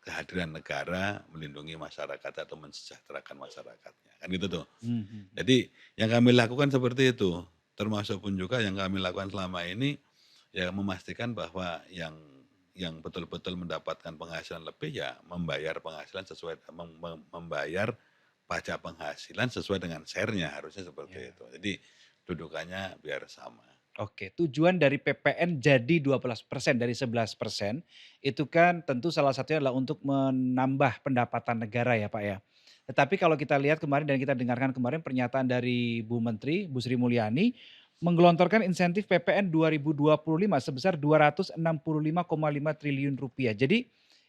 kehadiran negara melindungi masyarakat atau mensejahterakan masyarakatnya, kan gitu tuh. Mhm mhm. Jadi yang kami lakukan seperti itu, termasuk pun juga yang kami lakukan selama ini, ya memastikan bahwa yang betul-betul mendapatkan penghasilan lebih ya membayar penghasilan sesuai membayar pajak penghasilan sesuai dengan share-nya, harusnya seperti Iya. itu. Jadi dudukannya biar sama. Oke, tujuan dari PPN jadi 12% dari 11%, itu kan tentu salah satunya adalah untuk menambah pendapatan negara ya, Pak, ya. Tetapi kalau kita lihat kemarin dan kita dengarkan kemarin pernyataan dari Bu Menteri, Bu Sri Mulyani, menggelontorkan insentif PPN 2025 sebesar Rp265,5 triliun. Jadi,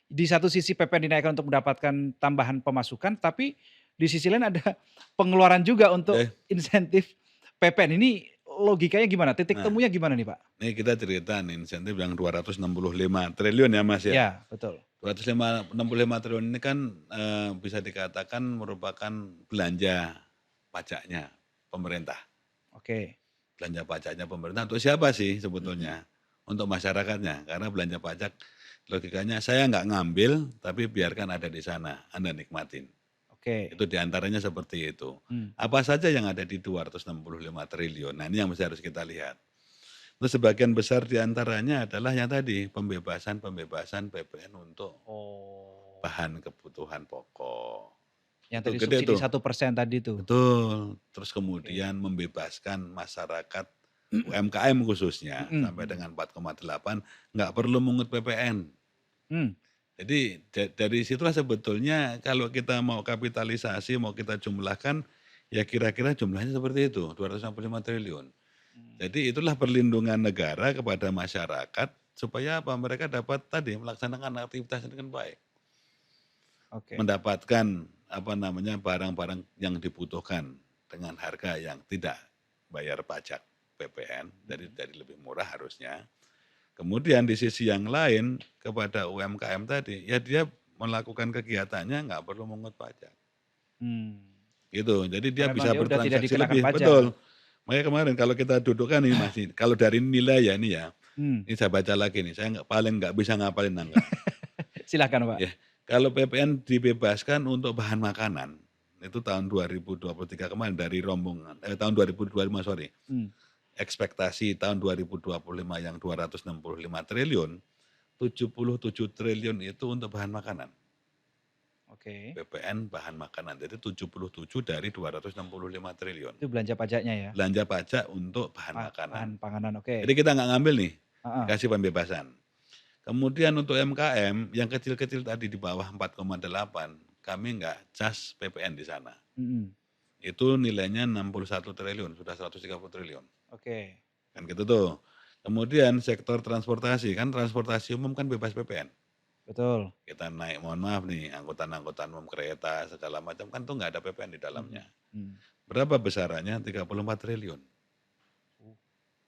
di satu sisi PPN dinaikkan untuk mendapatkan tambahan pemasukan, tapi di sisi lain ada pengeluaran juga untuk Oke. insentif PPN. Ini logikanya gimana? Titik Nah, temunya gimana nih, Pak? ini kita cerita nih insentif yang 265 triliun ya, Mas, ya. Ya, betul. 265 triliun ini kan, bisa dikatakan merupakan belanja pajaknya pemerintah. Oke. Belanja pajaknya pemerintah untuk siapa sih Mhm. sebetulnya? Untuk masyarakatnya, karena belanja pajak logikanya saya nggak ngambil, tapi biarkan ada di sana, Anda nikmatin. Oke. Itu diantaranya seperti itu. Mmm, Apa saja yang ada di 265 triliun? Nah, ini yang mesti harus kita lihat. Terus sebagian besar diantaranya adalah yang tadi, pembebasan-pembebasan PPN untuk oh, bahan kebutuhan pokok. yang Itu tadi gede subsidi tuh. 1% tadi tuh? Betul. Terus Oke. kemudian membebaskan masyarakat UMKM khususnya Mhm sampai mhm. dengan 4,8 nggak perlu mungut PPN. Mmm, Jadi dari situlah sebetulnya kalau kita mau kapitalisasi, mau kita jumlahkan, ya kira-kira jumlahnya seperti itu, 265 triliun. mmm, Jadi itulah perlindungan negara kepada masyarakat supaya apa? Mereka dapat tadi melaksanakan aktivitas dengan baik. oke. Mendapatkan barang-barang yang dibutuhkan dengan harga yang tidak bayar pajak PPN, Mhm. dari lebih murah harusnya. Kemudian di sisi yang lain kepada UMKM tadi, ya dia melakukan kegiatannya nggak perlu mungut pajak, Mmm, gitu. Jadi dia karena memang bisa dia udah tidak bertransaksi dikenakan lebih, pajak. betul. Makanya kemarin kalau kita dudukkan nih Mas, nih, kalau dari nilai ya ini ya, Mmm, ini saya baca lagi nih, saya nggak bisa ngapalin angka. silahkan, Pak. Ya, kalau PPN dibebaskan untuk bahan makanan, itu tahun 2023 kemarin dari rombongan tahun 2025 sorry, Mmm, ekspektasi tahun 2025 yang 265 triliun, 77 triliun itu untuk bahan makanan, oke. PPN bahan makanan. Jadi 77 dari 265 triliun. Itu belanja pajaknya ya? Belanja pajak untuk bahan Bahan makanan. panganan, oke. Jadi kita nggak ngambil nih, Heeh. dikasih pembebasan. Kemudian untuk MKM yang kecil-kecil tadi di bawah 4,8 kami nggak cas PPN di sana. Mhm. Itu nilainya 61 triliun, sudah 130 triliun. Oke. Kan gitu tuh. Kemudian sektor transportasi, kan transportasi umum kan bebas PPN. Betul. Kita naik, mohon maaf nih, angkutan-angkutan umum kereta segala macam kan tuh nggak ada PPN di Mhm. dalamnya. Mhm. Berapa besarannya? 34 triliun. Oh,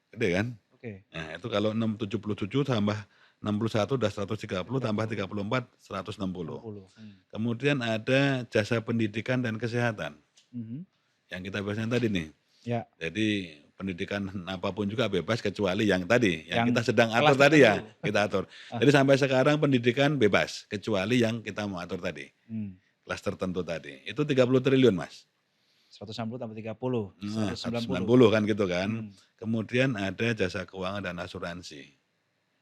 Gede kan? oke. Nah, itu kalau 677 tambah 61 udah 130 tambah 30, 34 160. 60. Kemudian ada jasa pendidikan dan kesehatan Mhm. yang kita bahasnya tadi nih. Ya, Jadi pendidikan apapun juga bebas kecuali yang tadi, yang kita yang sedang atur kelas tadi ya, tertentu. kita atur. Ah, Jadi sampai sekarang pendidikan bebas kecuali yang kita mau atur tadi, mmm, kelas tertentu tadi. Itu 30 triliun, Mas. 160 tambah 30, Nah, 190. 190 kan gitu kan. Mhm. Kemudian ada jasa keuangan dan asuransi,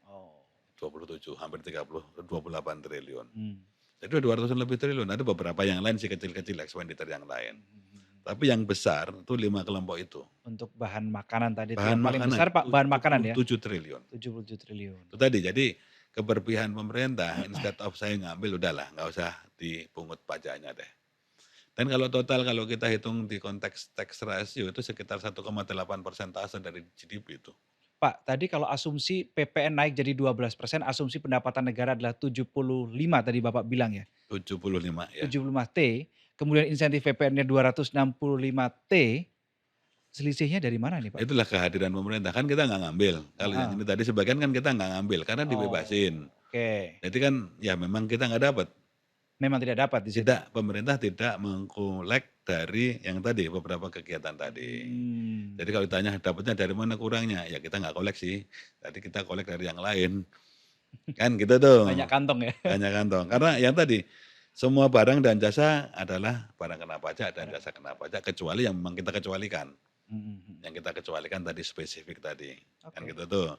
Oh, 27, hampir 30, 28 triliun. mmm. Jadi udah 200 lebih triliun, ada beberapa yang lain sih kecil-kecil expenditure yang lain. Mhm, mhm, mhm. Tapi yang besar itu 5 kelompok itu. Untuk bahan makanan tadi itu Bahan yang paling makanan besar Pak, bahan makanan ya? 77 triliun. 77 triliun. Itu tadi, jadi keberpihakan pemerintah, instead of saya ngambil udahlah nggak usah dipungut pajaknya deh. Dan kalau total kalau kita hitung di konteks tax ratio itu sekitar 1,8 persentase dari GDP itu. Pak, tadi kalau asumsi PPN naik jadi 12%, asumsi pendapatan negara adalah 75 tadi Bapak bilang ya? 75 ya. 75 T, kemudian insentif PPN-nya 265 T, selisihnya dari mana nih Pak? Itulah kehadiran pemerintah, kan kita nggak ngambil. Kalau yang Heeh. ini tadi sebagian kan kita nggak ngambil karena Oh, dibebasin. oke. Jadi kan ya memang kita nggak dapat. Memang tidak dapat di situ? Tidak, pemerintah tidak mengkolek dari yang tadi, beberapa kegiatan tadi. Mmm, Jadi kalau ditanya dapatnya dari mana kurangnya, ya kita nggak kolek sih. Tadi kita kolek dari yang lain. Kan gitu banyak tuh, kantong ya? banyak kantong. Karena yang tadi, semua barang dan jasa adalah barang kena pajak dan Barang jasa kena pajak, kecuali yang memang kita kecualikan. mhm, mhm. Yang kita kecualikan tadi spesifik tadi. Kan Oke. gitu tuh.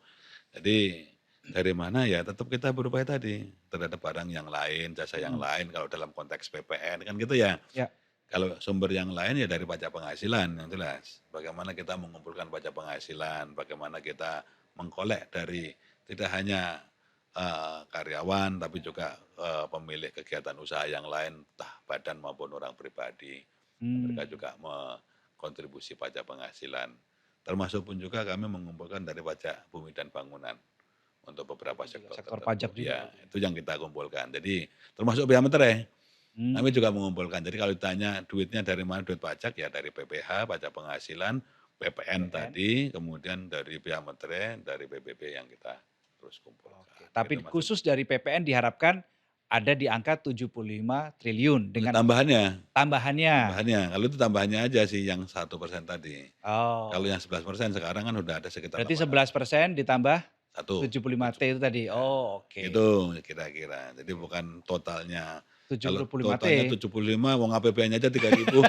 Jadi dari mana ya tetap kita berupaya tadi terhadap barang yang lain, jasa yang Mhm. lain kalau dalam konteks PPN kan gitu ya. Ya, Kalau sumber yang lain ya dari pajak penghasilan yang jelas. Bagaimana kita mengumpulkan pajak penghasilan, bagaimana kita mengkolek dari tidak hanya karyawan tapi juga pemilik kegiatan usaha yang lain, entah badan maupun orang pribadi. Mereka mmm, juga kontribusi pajak penghasilan. Termasuk pun juga kami mengumpulkan dari pajak bumi dan bangunan untuk beberapa itu juga sektor sektor tertentu. pajak juga Ya, berarti ya? itu yang kita kumpulkan. Jadi termasuk biaya materai. Kami juga Mmm, mengumpulkan. Jadi kalau ditanya duitnya dari mana duit pajak, ya dari PPH, pajak penghasilan, PPN PPN, tadi, kemudian dari biaya materai, dari PBB yang kita terus oke. kumpulkan. Gitu Tapi Mas. khusus dari PPN diharapkan ada di angka 75 triliun dengan Tambahannya, tambahannya? tambahannya. Kalau itu tambahannya aja sih yang 1% tadi. Kalau yang Oh, 11% sekarang kan udah ada sekitar berarti 800. 11% ditambah Satu, 75 T tujuh. itu tadi? Ya, Oh, oke. gitu kira-kira. Jadi Oke. bukan totalnya. Kalau 75 totalnya T. 75, wong APBN-nya aja 3.000.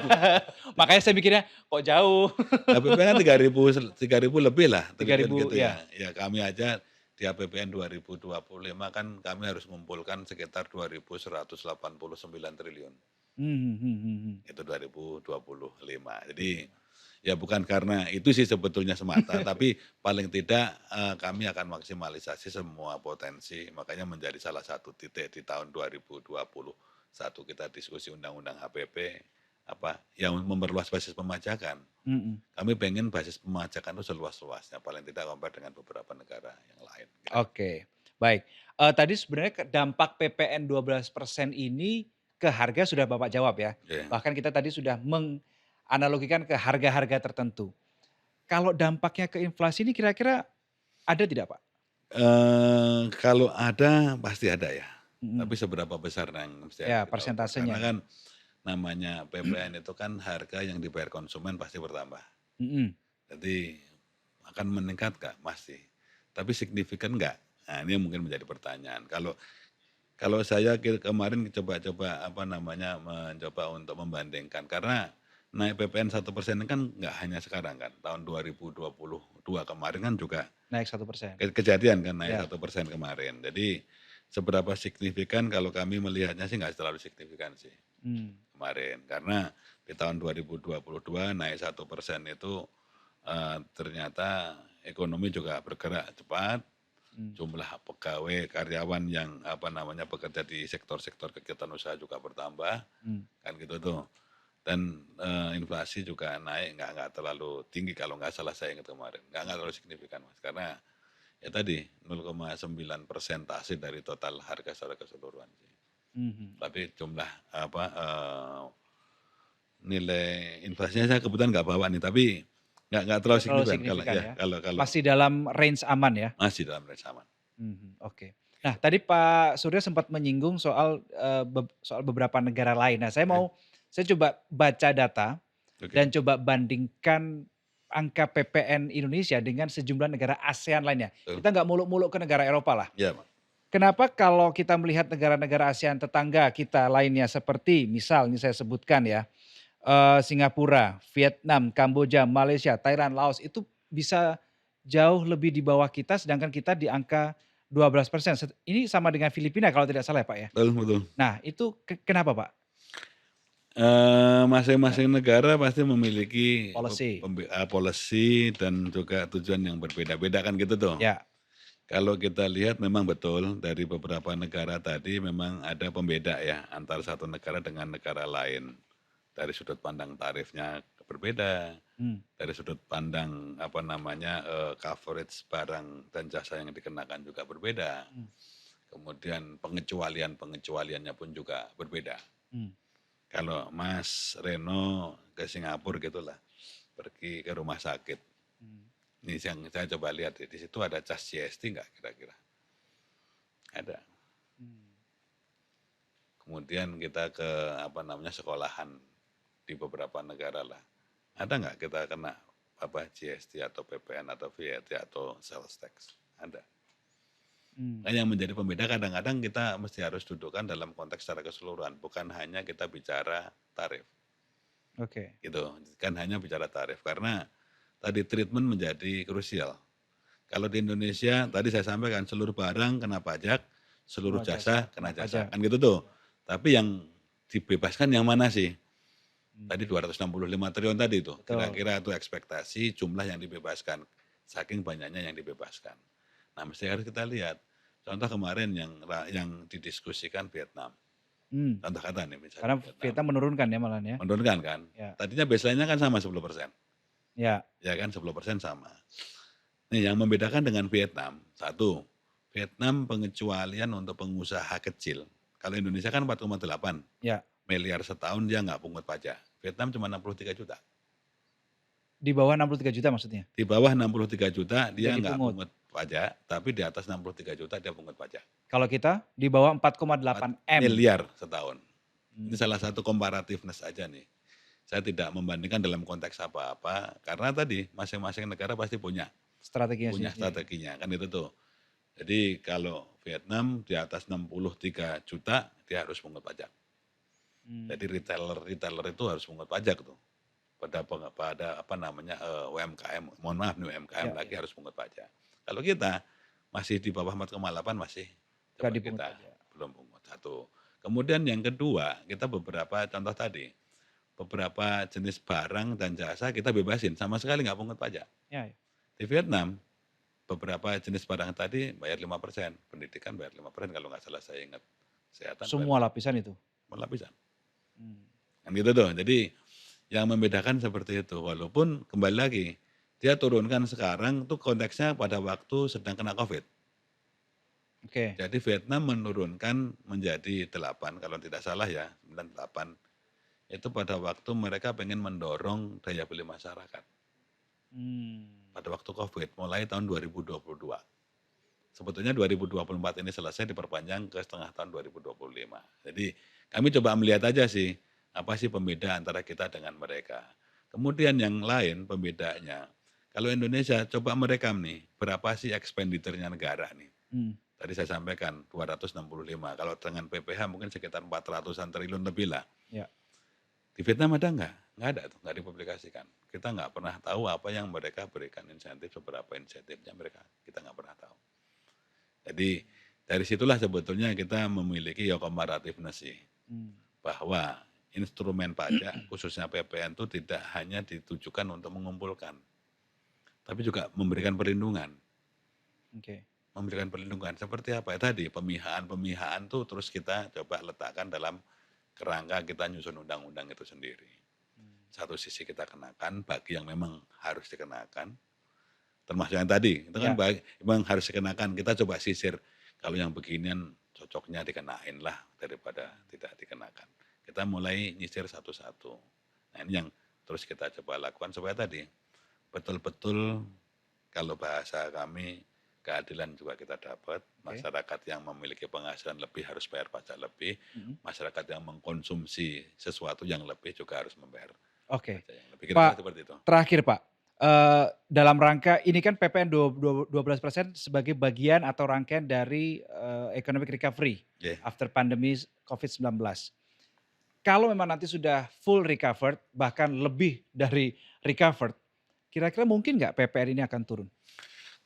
Makanya saya mikirnya, kok jauh? APBN kan 3.000 lebih lah Tiga triliun ribu gitu ya? ya. Ya kami aja di APBN 2025 kan kami harus mengumpulkan sekitar 2.189 triliun. Mmm, mhm, mhm, mhm. Itu 2025. Jadi ya bukan karena itu sih sebetulnya semata, tapi paling tidak kami akan maksimalisasi semua potensi. Makanya menjadi salah satu titik di tahun 2021 kita diskusi undang-undang HPP apa yang memperluas basis pemajakan. Mhm. Kami pengen basis pemajakan itu seluas-luasnya, paling tidak compare dengan beberapa negara yang lain, kira-kira. Oke, baik. Tadi sebenarnya dampak PPN 12% ini ke harga sudah Bapak jawab ya. Iya. Bahkan kita tadi sudah menganalogikan ke harga-harga tertentu. Kalau dampaknya ke inflasi ini kira-kira ada tidak Pak? Kalau ada, pasti ada ya, tapi Mhm. seberapa besar yang mesti Ya, kita ukur. Karena persentasenya. kan namanya PPN itu kan harga yang dibayar konsumen pasti bertambah. Mhm. Jadi akan meningkat nggak? Pasti. Tapi signifikan nggak? Nah ini yang mungkin menjadi pertanyaan. Kalau kalau saya kemarin coba-coba apa namanya, mencoba untuk membandingkan karena naik PPN 1% kan nggak hanya sekarang kan, tahun 2022 kemarin kan juga Naik 1%. kejadian kan naik Ya. 1% kemarin. Jadi seberapa signifikan kalau kami melihatnya sih nggak terlalu signifikan sih Mmm. kemarin. Karena di tahun 2022 naik 1% itu ternyata ekonomi juga bergerak cepat, jumlah pegawai, karyawan yang bekerja di sektor-sektor kegiatan usaha juga bertambah, kan gitu tuh. Dan inflasi juga naik, nggak terlalu tinggi kalau nggak salah saya ingat kemarin, nggak terlalu signifikan Mas, karena ya tadi 0,9 persentase dari total harga secara keseluruhan sih. Tapi jumlah nilai inflasinya saya kebetulan nggak bawa nih, tapi nggak terlalu Nggak terlalu signifikan kalau signifikan ya ya? kalau Masih dalam range aman ya? masih dalam range aman. Oke. Nah tadi Pak Surya sempat menyinggung soal, soal beberapa negara lain. Nah Oke, saya coba baca data oke, dan coba bandingkan angka PPN Indonesia dengan sejumlah negara ASEAN lainnya. betul. Kita nggak muluk-muluk ke negara Eropa lah. Iya, Pak. Kenapa kalau kita melihat negara-negara ASEAN tetangga kita lainnya seperti misal ini saya sebutkan ya, Singapura, Vietnam, Kamboja, Malaysia, Thailand, Laos itu bisa jauh lebih di bawah kita sedangkan kita di angka 12%. Ini sama dengan Filipina kalau tidak salah ya, Pak, ya? Betul, betul. Nah itu kenapa, Pak? Masing-masing negara pasti memiliki Policy. policy dan juga tujuan yang berbeda-beda kan gitu tuh. Ya, Kalau kita lihat memang betul dari beberapa negara tadi memang ada pembeda ya antara satu negara dengan negara lain. Dari sudut pandang tarifnya berbeda, mmm, dari sudut pandang coverage barang dan jasa yang dikenakan juga berbeda. mmm, Kemudian pengecualiannya pun juga berbeda. mmm, Kalau Mas Reno ke Singapura gitulah, pergi ke rumah sakit. mmm, Ini yang saya coba lihat di situ ada cas GST nggak kira-kira? Ada. mmm, Kemudian kita ke sekolahan di beberapa negara lah. Ada nggak kita kena GST atau PPN atau VAT atau sales tax? Ada. mmm, Nah, yang menjadi pembeda kadang-kadang kita mesti harus dudukkan dalam konteks secara keseluruhan, bukan hanya kita bicara tarif. oke. Gitu, kan hanya bicara tarif karena tadi treatment menjadi krusial. Kalau di Indonesia tadi saya sampaikan seluruh barang kena pajak, seluruh Semua jasa jasa kena kena jasa, pajak. kan gitu tuh. Tapi yang dibebaskan yang mana sih? Mmm, Tadi 265 triliun tadi itu, betul. kira-kira itu ekspektasi jumlah yang dibebaskan, saking banyaknya yang dibebaskan. Nah mesti harus kita lihat, contoh kemarin yang didiskusikan Vietnam, contoh kata nih misalnya Karena Vietnam, Vietnam menurunkan ya malahan ya? menurunkan kan, Ya, tadinya baseline-nya kan sama 10%, ya, ya kan 10% sama. Nih yang membedakan dengan Vietnam, satu, Vietnam pengecualian untuk pengusaha kecil, kalau Indonesia kan 4,8 ya. miliar setahun dia nggak pungut pajak, Vietnam cuma 63 juta. Di bawah 63 juta maksudnya? Di bawah 63 juta dia Tidak nggak dipungut. pungut pajak, tapi di atas 63 juta dia pungut pajak. Kalau kita di bawah 4 4,8 M. miliar setahun. Ini Mmm, salah satu comparativeness aja nih. Saya tidak membandingkan dalam konteks apa-apa, karena tadi masing-masing negara pasti punya strateginya punya sendiri. strateginya, kan itu tuh. Jadi kalau Vietnam di atas 63 juta dia harus pungut pajak. Mmm, Jadi retailer itu harus pungut pajak tuh. Pada UMKM, mohon maaf nih UMKM ya, lagi ya, harus pungut pajak. Kalau kita masih di bawah 4,8 masih nggak coba dipungut kita pajak. belum pungut, satu. Kemudian yang kedua, kita beberapa contoh tadi, beberapa jenis barang dan jasa kita bebasin, sama sekali nggak pungut pajak. Ya, ya. Di Vietnam, beberapa jenis barang tadi bayar 5%, pendidikan bayar 5% kalau nggak salah saya ingat, kesehatan bayar Semua lapisan itu? 5%, lapisan. Mmm, Kan gitu tuh. Jadi yang membedakan seperti itu. Walaupun kembali lagi, dia turunkan sekarang tuh konteksnya pada waktu sedang kena COVID. oke. Jadi Vietnam menurunkan menjadi 8, kalau tidak salah ya, 98. Itu pada waktu mereka pengen mendorong daya beli masyarakat. Mmm, Pada waktu COVID, mulai tahun 2022. Sebetulnya 2024 ini selesai diperpanjang ke setengah tahun 2025. Jadi kami coba melihat aja sih, apa sih pembeda antara kita dengan mereka. Kemudian yang lain pembedanya, kalau Indonesia coba merekam nih, berapa sih expenditure-nya negara nih. mmm, Tadi saya sampaikan 265, kalau dengan PPH mungkin sekitar 400-an triliun lebih lah. ya. Di Vietnam ada nggak? Nggak ada tuh, nggak dipublikasikan. Kita nggak pernah tahu apa yang mereka berikan insentif, seberapa insentifnya mereka, kita nggak pernah tahu. Jadi dari situlah sebetulnya kita memiliki ya comparativeness sih, Mmm, bahwa instrumen pajak khususnya PPN itu tidak hanya ditujukan untuk mengumpulkan, tapi juga memberikan perlindungan. oke. memberikan perlindungan seperti apa ya tadi, pemihaan tuh terus kita coba letakkan dalam kerangka kita nyusun undang-undang itu sendiri. Satu sisi kita kenakan bagi yang memang harus dikenakan, termasuk yang tadi, itu kan Ya. memang harus dikenakan, kita coba sisir, kalau yang beginian cocoknya dikenain lah daripada tidak dikenakan. Kita mulai nyisir satu-satu. Nah ini yang terus kita coba lakukan supaya tadi, betul-betul kalau bahasa kami, keadilan juga kita dapat, masyarakat yang memiliki penghasilan lebih harus bayar pajak lebih, masyarakat yang mengkonsumsi sesuatu yang lebih juga harus membayar Oke. pajak yang lebih. Kira-kira Pak, seperti itu. terakhir Pak, dalam rangka ini kan PPN 12% sebagai bagian atau rangkaian dari economic recovery Yeah. after pandemi COVID-19. Kalau memang nanti sudah full recovered, bahkan lebih dari recovered, kira-kira mungkin nggak PPN ini akan turun?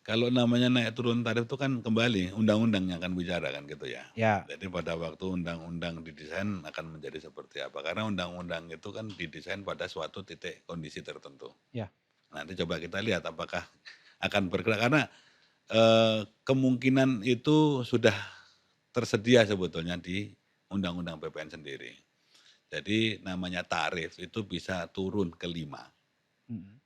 Kalau namanya naik turun tarif itu kan kembali undang-undang yang akan bicara kan gitu ya. Ya. Jadi pada waktu undang-undang didesain akan menjadi seperti apa. Karena undang-undang itu kan didesain pada suatu titik kondisi tertentu. Ya. Nanti coba kita lihat apakah akan bergerak. Karena kemungkinan itu sudah tersedia sebetulnya di undang-undang PPN sendiri. Jadi namanya tarif itu bisa turun ke 5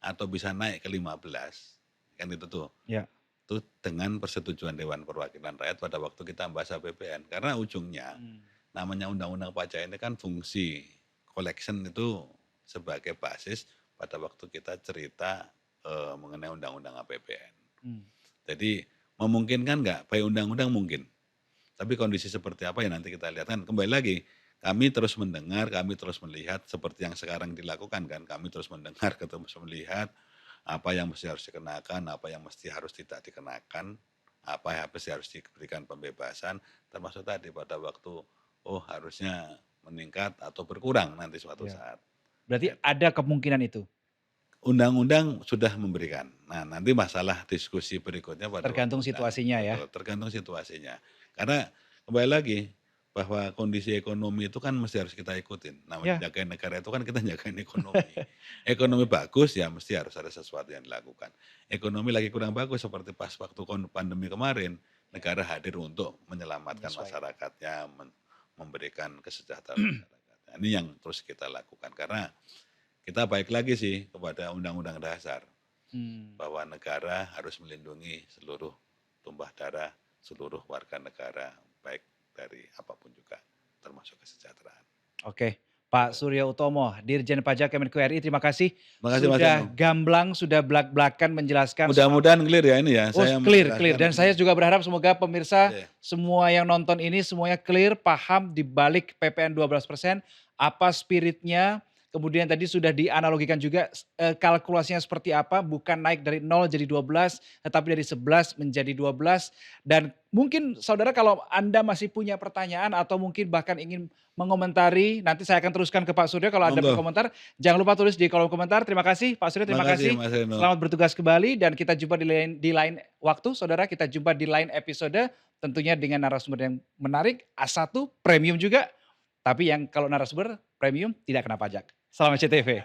atau bisa naik ke 15. Kan itu tuh. Ya. Itu dengan persetujuan Dewan Perwakilan Rakyat pada waktu kita membahas APBN. Karena ujungnya namanya undang-undang pajak ini kan fungsi collection itu sebagai basis pada waktu kita cerita mengenai undang-undang APBN. Jadi memungkinkan nggak? Baik undang-undang mungkin. Tapi kondisi seperti apa ya nanti kita lihat kan. Kembali lagi, kami terus mendengar, kami terus melihat seperti yang sekarang dilakukan kan. Kami terus mendengar, terus melihat apa yang mesti harus dikenakan, apa yang mesti harus tidak dikenakan, apa yang mesti harus diberikan pembebasan, termasuk tadi pada waktu harusnya meningkat atau berkurang nanti suatu saat. Berarti ada kemungkinan itu? Undang-undang sudah memberikan. Nah nanti masalah diskusi berikutnya pada tergantung waktu situasinya ya. tergantung situasinya. Karena kembali lagi bahwa kondisi ekonomi itu kan mesti harus kita ikutin. Namanya jagain negara itu kan kita jagain ekonomi. Ekonomi bagus ya mesti harus ada sesuatu yang dilakukan. Ekonomi lagi kurang bagus seperti pas waktu pandemi kemarin, negara hadir untuk menyelamatkan masyarakatnya, memberikan kesejahteraan masyarakatnya. Ini yang terus kita lakukan karena kita baik lagi sih kepada Undang-Undang Dasar bahwa negara harus melindungi seluruh tumpah darah, seluruh warga negara baik dari apapun juga, termasuk kesejahteraan. Oke, Pak Surya Utomo, Dirjen Pajak Kemenku RI, terima kasih. Makasih, sudah gamblang, sudah belak-belakan menjelaskan. Mudah-mudahan clear ya ini ya. Clear. Dan saya juga berharap semoga pemirsa semua yang nonton ini semuanya clear, paham di balik PPN 12%, apa spiritnya. Kemudian tadi sudah dianalogikan juga kalkulasinya seperti apa, bukan naik dari 0 jadi 12, tetapi dari 11 menjadi 12. Dan mungkin saudara kalau Anda masih punya pertanyaan atau mungkin bahkan ingin mengomentari, nanti saya akan teruskan ke Pak Surya kalau Anda berkomentar. Jangan lupa tulis di kolom komentar. Terima kasih Pak Surya, terima kasih. Selamat bertugas kembali dan kita jumpa di lain waktu. Saudara, kita jumpa di lain episode tentunya dengan narasumber yang menarik, A1 premium juga. Tapi yang kalau narasumber premium tidak kena pajak. Salam SCTV.